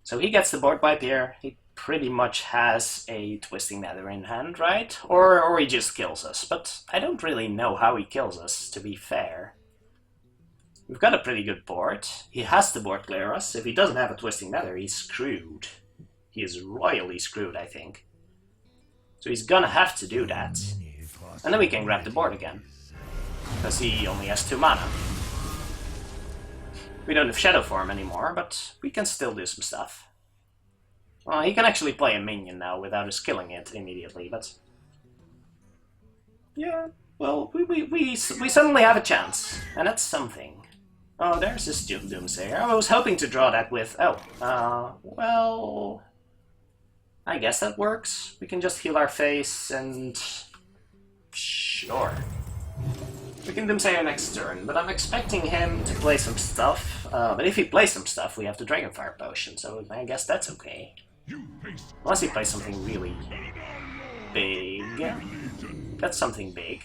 So he gets the board wipe here. He pretty much has a Twisting Nether in hand, right? Or he just kills us, but I don't really know how he kills us, to be fair. We've got a pretty good board. He has to board clear us. If he doesn't have a Twisting Nether, he's screwed. He is royally screwed, I think. So he's gonna have to do that. And then we can grab the board again. Because he only has 2 mana. We don't have Shadow Form anymore, but we can still do some stuff. Well, he can actually play a minion now without us killing it immediately, but... yeah, well, we suddenly have a chance, and that's something. Oh, there's this Doomsayer. I was hoping to draw that with... well... I guess that works. We can just heal our face and... sure. We can Doomsayer next turn, but I'm expecting him to play some stuff. But if he plays some stuff, we have the Dragonfire Potion, so I guess that's okay. Unless he plays something really big. That's something big.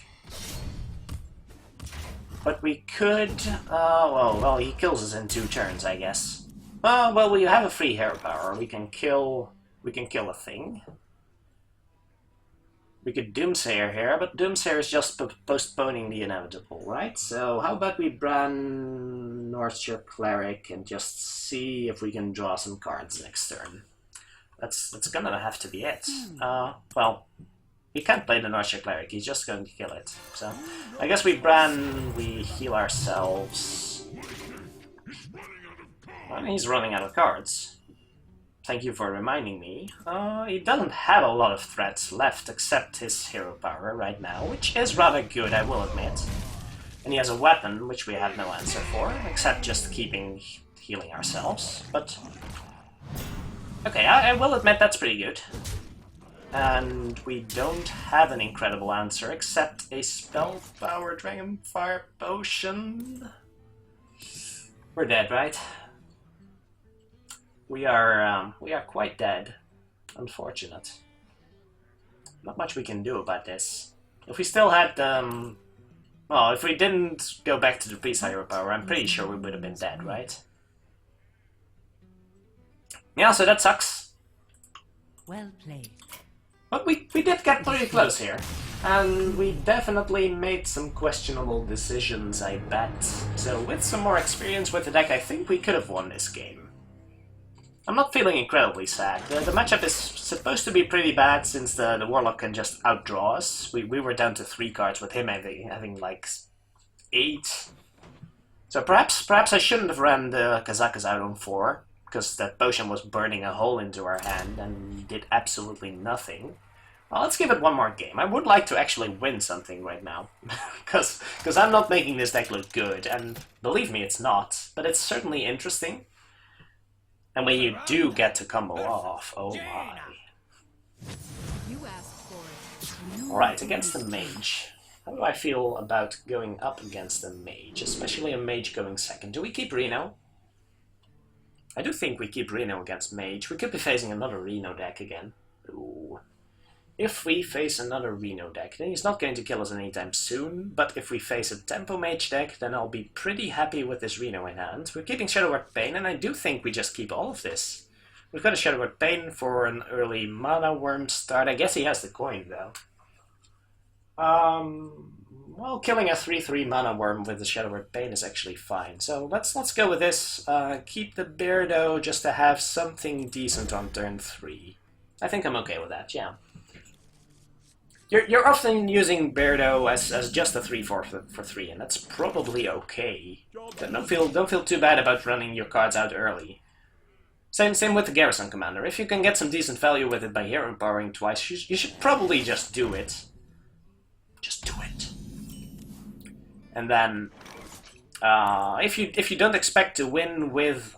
But we could... well, he kills us in 2 turns, I guess. Well, we have a free hero power. We can kill a thing. We could Doomsayer here, but Doomsayer is just postponing the inevitable, right? So how about we brand Northshire Cleric and just see if we can draw some cards next turn. That's gonna have to be it. Well, he can't play the Northshire Cleric, he's just going to kill it. So I guess we brand, we heal ourselves. Well, he's running out of cards. Thank you for reminding me. He doesn't have a lot of threats left except his hero power right now, which is rather good, I will admit. And he has a weapon, which we have no answer for, except just keeping healing ourselves. But okay, I will admit that's pretty good. And we don't have an incredible answer except a spell power Dragonfire Potion. We're dead, right? We are quite dead. Unfortunate. Not much we can do about this. If we still had, well, if we didn't go back to the Priest Hero Power, I'm pretty sure we would have been dead, right? Yeah, so that sucks. Well played. But we did get pretty close here. And we definitely made some questionable decisions, I bet. So with some more experience with the deck, I think we could have won this game. I'm not feeling incredibly sad. The matchup is supposed to be pretty bad since the Warlock can just outdraw us. We were down to 3 cards with him having like 8. So perhaps I shouldn't have ran the Kazakas out on 4, because that potion was burning a hole into our hand and did absolutely nothing. Well, let's give it one more game. I would like to actually win something right now, because I'm not making this deck look good, and believe me, it's not, but it's certainly interesting. And when you do get to combo off, oh my. Alright, against the Mage. How do I feel about going up against the Mage? Especially a Mage going second. Do we keep Reno? I do think we keep Reno against Mage. We could be facing another Reno deck again. Ooh. If we face another Reno deck, then he's not going to kill us anytime soon, but if we face a Tempo Mage deck, then I'll be pretty happy with this Reno in hand. We're keeping Shadowward Pain, and I do think we just keep all of this. We've got a Shadowward Pain for an early Mana Worm start. I guess he has the coin, though. Well, killing a 3/3 Mana Worm with the Shadowward Pain is actually fine. So let's go with this. Keep the Beardo just to have something decent on turn 3. I think I'm okay with that, yeah. You're often using Beardo as just a 3/4 for 3, and that's probably okay. Don't feel too bad about running your cards out early. Same with the Garrison Commander. If you can get some decent value with it by hero powering twice, you should probably just do it. Just do it. And then If you don't expect to win with...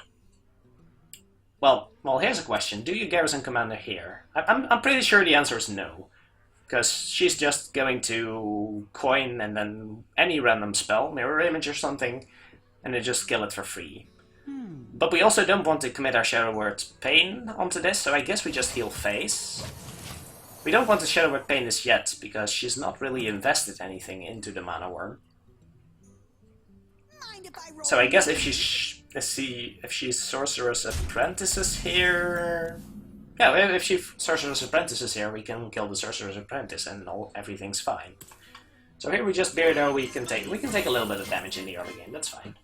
Well, here's a question. Do you Garrison Commander here? I'm pretty sure the answer is no. Because she's just going to coin and then any random spell, Mirror Image or something, and then just kill it for free. But we also don't want to commit our Shadow Word Pain onto this, so I guess we just heal face. We don't want to Shadow Word Pain this yet, because she's not really invested anything into the Mana Worm. So I guess if she's Sorcerer's Apprentices here... Yeah, if she's Sorcerer's Apprentices here, we can kill the Sorcerer's Apprentice and everything's fine. So here we just Beardo, we can take a little bit of damage in the early game, that's fine.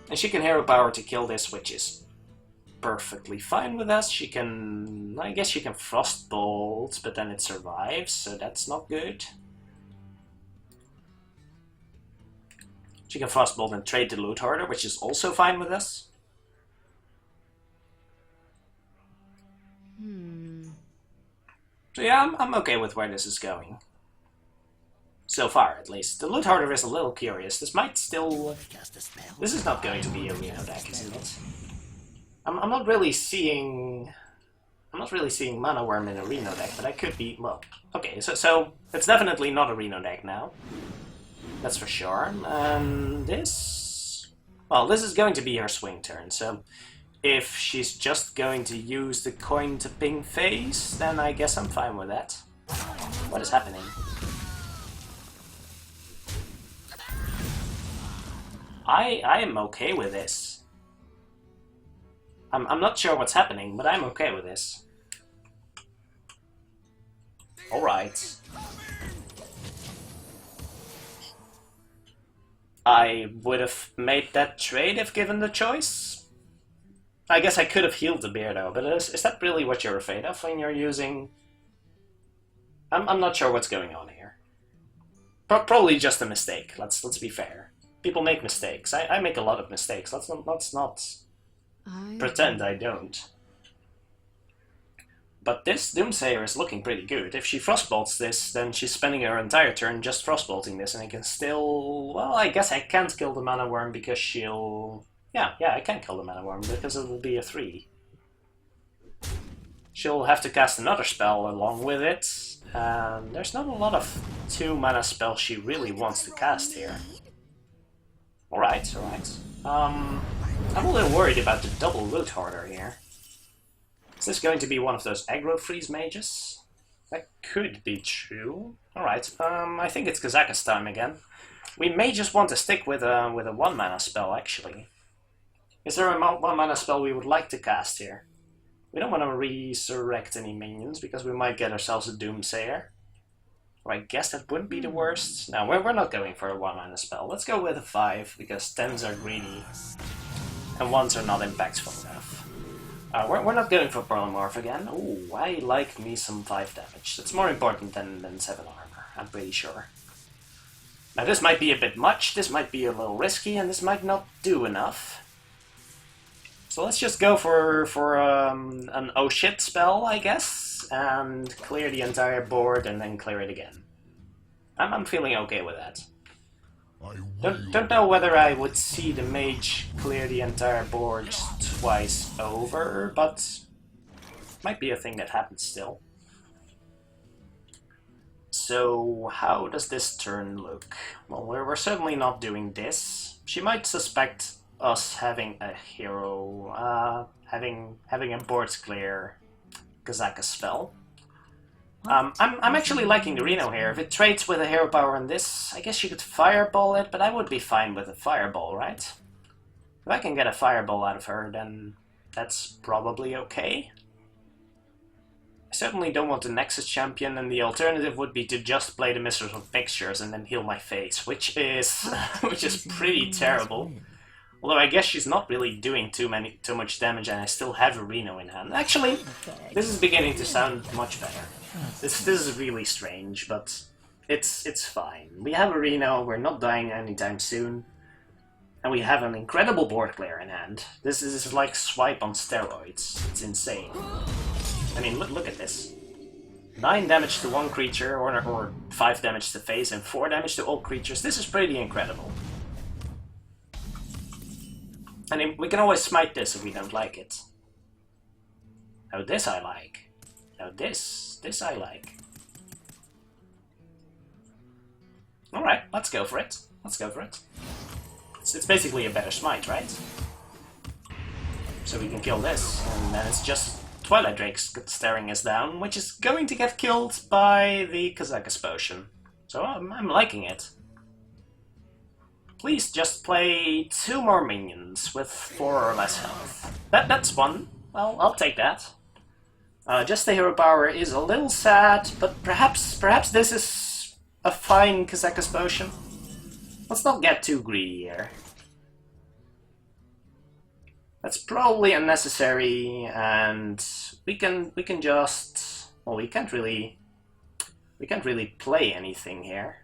And she can Hero Power to kill this, which is perfectly fine with us. She can... I guess she can Frostbolt, but then it survives, so that's not good. She can Frostbolt and trade the Loot Hoarder, which is also fine with us. So yeah, I'm okay with where this is going. So far, at least. The Loot Hoarder is a little curious. This might still... This is not going to be a Reno deck, isn't it? I'm not really seeing... I'm not really seeing Mana Worm in a Reno deck, but I could be... Well, okay, so it's definitely not a Reno deck now. That's for sure. And this... Well, this is going to be her swing turn, so... If she's just going to use the coin to ping face, then I guess I'm fine with that. What is happening? I am okay with this. I'm not sure what's happening, but I'm okay with this. Alright. I would have made that trade if given the choice. I guess I could have healed the Beardo, but is that really what you're afraid of when you're using... I'm not sure what's going on here. Probably just a mistake, let's be fair. People make mistakes. I make a lot of mistakes. Let's not pretend I don't. But this Doomsayer is looking pretty good. If she Frostbolts this, then she's spending her entire turn just Frostbolting this, and I can still... Well, I guess I can't kill the Mana Worm because she'll... Yeah, I can kill the Mana Worm because it will be a 3. She'll have to cast another spell along with it, and there's not a lot of 2 mana spells she really wants to cast here. Alright. I'm a little worried about the double Loot Hoarder here. Is this going to be one of those aggro freeze mages? That could be true. Alright, I think it's Kazaka's time again. We may just want to stick with a 1 mana spell, actually. Is there a 1 mana spell we would like to cast here? We don't want to resurrect any minions, because we might get ourselves a Doomsayer. Or I guess that wouldn't be the worst. No, we're not going for a 1 mana spell. Let's go with a 5, because 10s are greedy. And 1s are not impactful enough. We're not going for Polymorph again. Ooh, I like me some 5 damage. That's more important than 7 armor, I'm pretty sure. Now this might be a bit much, this might be a little risky, and this might not do enough. So let's just go for an oh shit spell, I guess, and clear the entire board and then clear it again. I'm feeling okay with that. Don't know whether I would see the Mage clear the entire board twice over, but might be a thing that happens still. So how does this turn look? Well, we're certainly not doing this. She might suspect us having a hero, having a board clear Kazaka spell. I'm actually liking the Reno here. If it trades with a hero power on this, I guess you could fireball it, but I would be fine with a fireball, right? If I can get a fireball out of her, then that's probably okay. I certainly don't want the Nexus champion, and the alternative would be to just play the Mistress of Pictures and then heal my face, which is pretty terrible. Although I guess she's not really doing too much damage, and I still have a Reno in hand. Actually, this is beginning to sound much better. This is really strange, but it's fine. We have a Reno, we're not dying anytime soon, and we have an incredible board clear in hand. This is like Swipe on steroids. It's insane. I mean, look at this. 9 damage to one creature, or 5 damage to face, and 4 damage to all creatures. This is pretty incredible. And we can always smite this if we don't like it. Oh, this I like. Oh, this I like. Alright, let's go for it. Let's go for it. It's basically a better smite, right? So we can kill this, and then it's just Twilight Drake staring us down, which is going to get killed by the Kazakus potion. So I'm liking it. Please just play 2 more minions with 4 or less health. That's fun. Well, I'll take that. Just the hero power is a little sad, but perhaps this is a fine Kazakus potion. Let's not get too greedy here. That's probably unnecessary, and we can just, well, we can't really play anything here.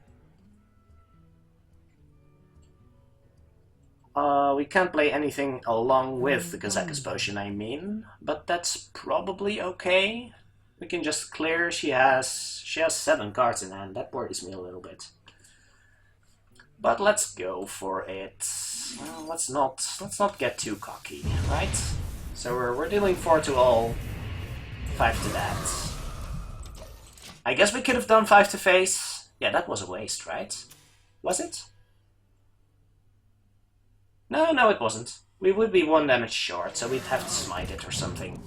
We can't play anything along with the Kazakus potion, I mean, but that's probably okay. We can just clear. She has 7 cards in hand. That worries me a little bit. But let's go for it. Well, let's not get too cocky, right? So we're dealing 4 to all, 5 to that. I guess we could have done 5 to face. Yeah, that was a waste, right? Was it? No, it wasn't. We would be 1 damage short, so we'd have to smite it or something.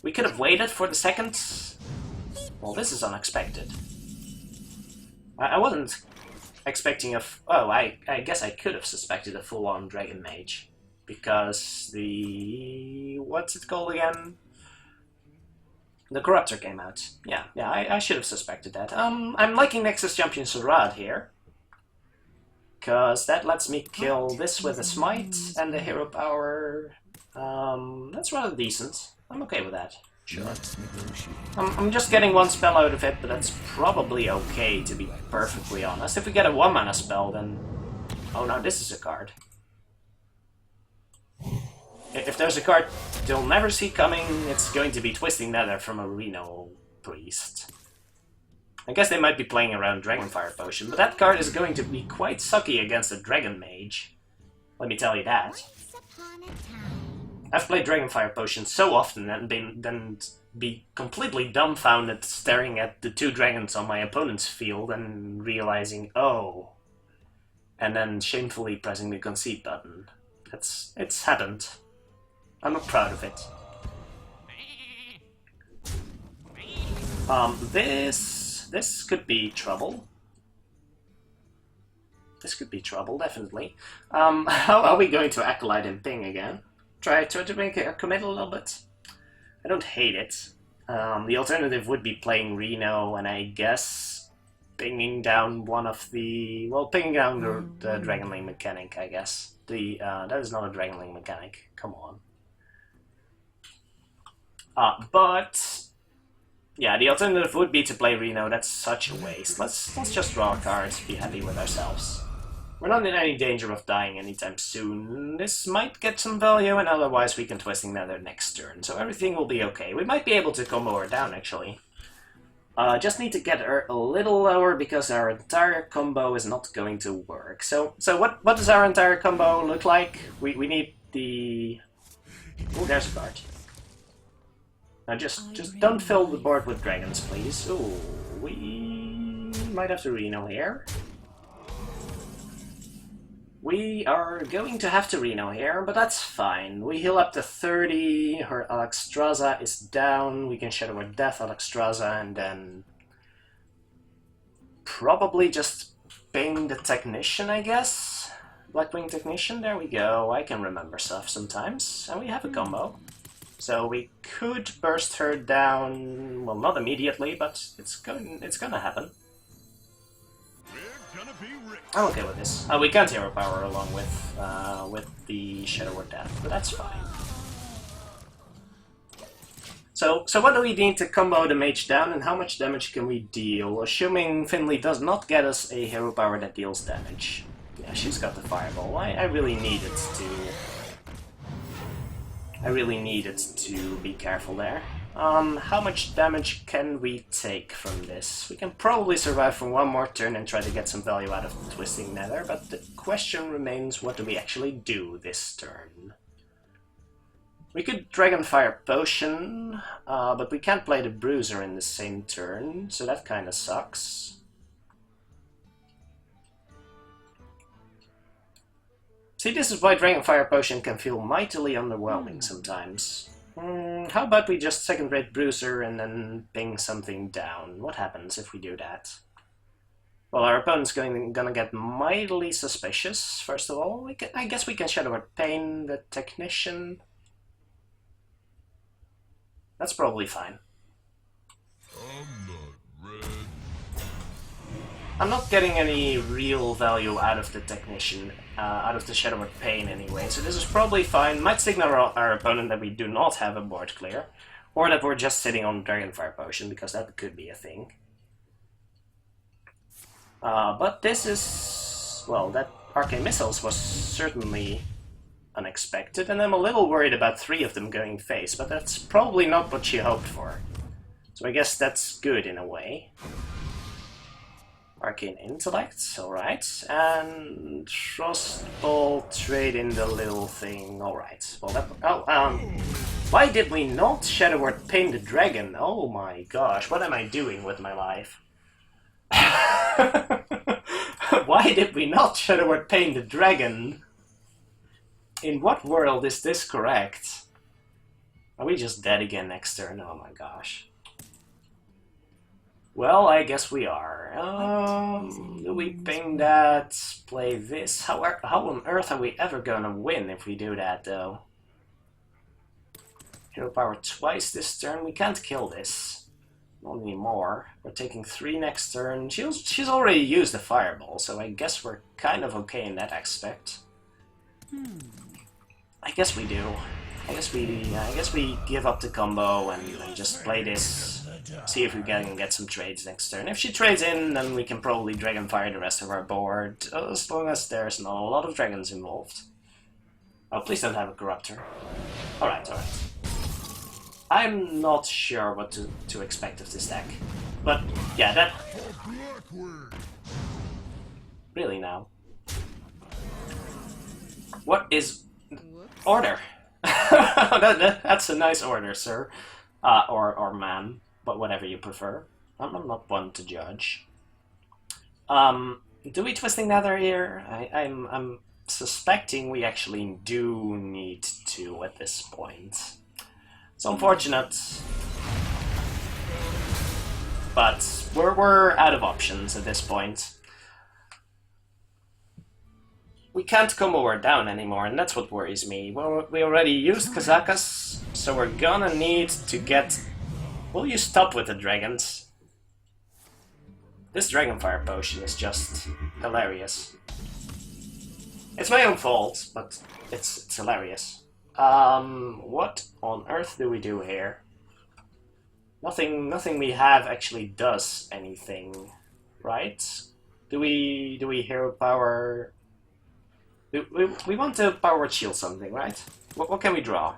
We could have waited for the second. Well, this is unexpected. I wasn't expecting a... Oh, I guess I could have suspected a full-on Dragon Mage. Because the... What's it called again? The Corruptor came out. Yeah, I should have suspected that. I'm liking Nexus Champion Surad here. Because that lets me kill this with a smite and the hero power. That's rather decent. I'm okay with that. Sure. I'm just getting 1 spell out of it, but that's probably okay, to be perfectly honest. If we get a 1-mana spell, then... Oh no, this is a card. If there's a card you'll never see coming, it's going to be Twisting Nether from a Reno Priest. I guess they might be playing around Dragonfire Potion, but that card is going to be quite sucky against a Dragon Mage. Let me tell you that. I've played Dragonfire Potion so often and be completely dumbfounded staring at the 2 dragons on my opponent's field and realizing, oh, and then shamefully pressing the concede button. It's happened. I'm not proud of it. This could be trouble. This could be trouble, definitely. How are we going to Acolyte and Ping again? Try to make a commit a little bit? I don't hate it. The alternative would be playing Reno, and I guess pinging down one of the... Well, pinging down the Dragonling mechanic, I guess. That is not a Dragonling mechanic. Come on. But... Yeah, the alternative would be to play Reno. That's such a waste. Let's just draw cards, be happy with ourselves. We're not in any danger of dying anytime soon. This might get some value, and otherwise we can Twisting Nether next turn, so everything will be okay. We might be able to combo her down, actually. Just need to get her a little lower, because our entire combo is not going to work. So what does our entire combo look like? We need the... Oh, there's a card. Now just don't fill the board with dragons, please. Ooh, we might have to Reno here. We are going to have to Reno here, but that's fine. We heal up to 30, her Alexstrasza is down, we can Shadow of Death Alexstrasza, and then... probably just ping the Technician, I guess? Blackwing Technician, there we go. I can remember stuff sometimes. And we have a combo. So we could burst her down, well, not immediately, but it's gonna happen. I'm okay with this. We can't hero power along with the Shadow of Death, but that's fine. So what do we need to combo the mage down, and how much damage can we deal? Assuming Finley does not get us a hero power that deals damage. Yeah, she's got the fireball. I really needed to be careful there. How much damage can we take from this? We can probably survive for one more turn and try to get some value out of the Twisting Nether, but the question remains, what do we actually do this turn? We could Dragonfire Potion, but we can't play the Bruiser in the same turn, so that kinda sucks. See, this is why Dragonfire Potion can feel mightily underwhelming sometimes. How about we just second-rate Bruiser and then ping something down? What happens if we do that? Well, our opponent's gonna get mightily suspicious, first of all. I guess we can Shadow Pain the Technician. That's probably fine. I'm not getting any real value out of the Technician, out of the Shadow Pain anyway, so this is probably fine. Might signal our opponent that we do not have a board clear, or that we're just sitting on Dragonfire Potion, because that could be a thing. But this is... well, that Arcane Missiles was certainly unexpected, and I'm a little worried about 3 of them going face, but that's probably not what she hoped for. So I guess that's good in a way. Arcane Intellect, alright, and Frostbolt, trade in the little thing, alright. Well, that... why did we not Shadow Word Pain the Dragon? Oh my gosh, what am I doing with my life? Why did we not Shadow Word Pain the Dragon? In what world is this correct? Are we just dead again next turn? Oh my gosh. Well, I guess we are. Do we ping that? Play this? How on earth are we ever gonna win if we do that, though? Hero power twice this turn. We can't kill this. Not anymore. We're taking 3 next turn. She's already used the fireball, so I guess we're kind of okay in that aspect. I guess we do. I guess we give up the combo and just play this. See if we can get some trades next turn. If she trades in, then we can probably Dragonfire the rest of our board, as long as there's not a lot of dragons involved. Oh, please don't have a Corruptor. Alright, alright. I'm not sure what to expect of this deck. But, yeah, that... really now. What is... order? That's a nice order, sir. Or ma'am. But whatever you prefer. I'm not one to judge. Do we Twisting Nether here? I'm suspecting we actually do need to at this point. It's unfortunate. But we're out of options at this point. We can't combo her down anymore, and that's what worries me. Well, we already used Kazakas, so we're gonna need to get... Will you stop with the dragons? This Dragonfire Potion is just hilarious. It's my own fault, but it's hilarious. What on earth do we do here? Nothing we have actually does anything, right? Do we hero power... We want to power shield something, right? What can we draw?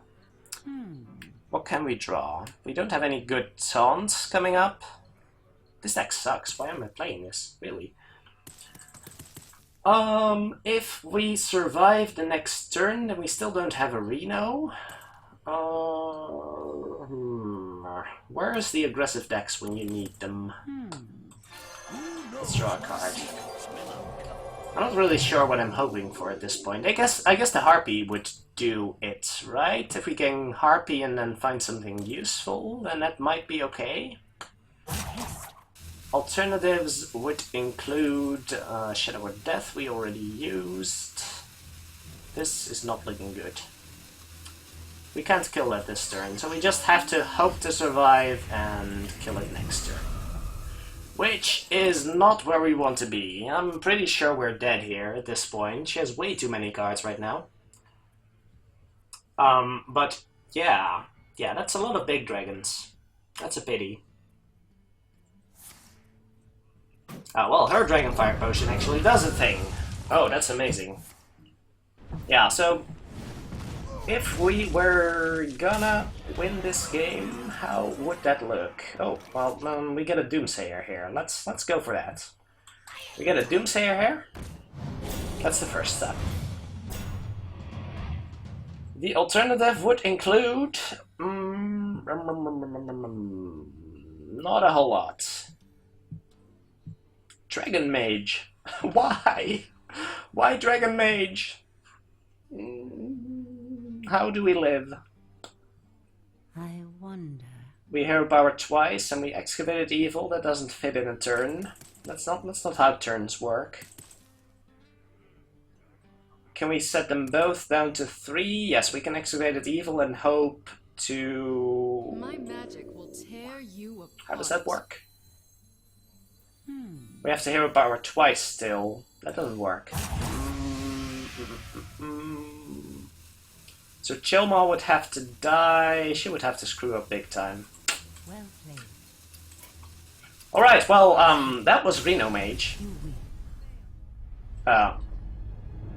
What can we draw? We don't have any good taunts coming up. This deck sucks. Why am I playing this? Really? If we survive the next turn, then we still don't have a Reno. Where is the aggressive decks when you need them? Let's draw a card. I'm not really sure what I'm hoping for at this point. I guess the Harpy would do it, right? If we can Harpy and then find something useful, then that might be okay. Alternatives would include Shadow or Death we already used. This is not looking good. We can't kill that this turn, so we just have to hope to survive and kill it next turn. Which is not where we want to be. I'm pretty sure we're dead here at this point. She has way too many cards right now. But yeah, that's a lot of big dragons. That's a pity. Well, her Dragonfire Potion actually does a thing. Oh, that's amazing. Yeah, so if we were gonna win this game, how would that look? Oh, well, we get a Doomsayer here. Let's go for that. We get a Doomsayer here. That's the first step. The alternative would include not a whole lot. Dragon Mage. Why? Why Dragon Mage? How do we live? I wonder. We hero power twice and we excavated evil. That doesn't fit in a turn. That's not how turns work. Can we set them both down to 3? Yes, we can excavated evil and hope to... My magic will tear you apart. How does that work? We have to hero power twice still. That doesn't work. So Chilma would have to die. She would have to screw up big time. Well played. Alright, well, that was Reno Mage. You win.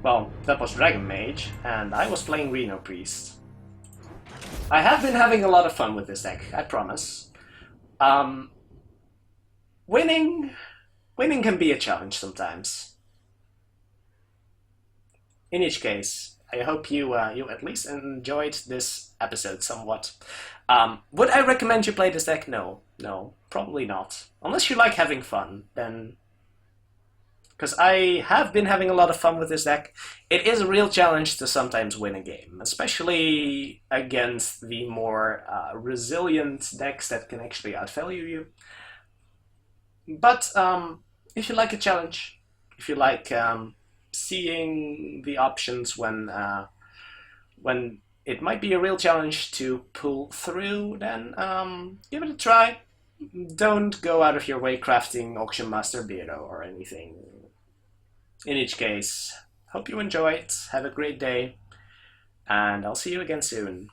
Well, that was Dragon Mage, and I was playing Reno Priest. I have been having a lot of fun with this deck, I promise. Winning can be a challenge sometimes. In each case, I hope you at least enjoyed this episode somewhat. Would I recommend you play this deck? No, probably not. Unless you like having fun, then... Because I have been having a lot of fun with this deck. It is a real challenge to sometimes win a game, especially against the more resilient decks that can actually outvalue you. But if you like a challenge, if you like seeing the options when it might be a real challenge to pull through, then give it a try. Don't go out of your way crafting Auction Master Beardo or anything. In each case, hope you enjoyed, have a great day, and I'll see you again soon.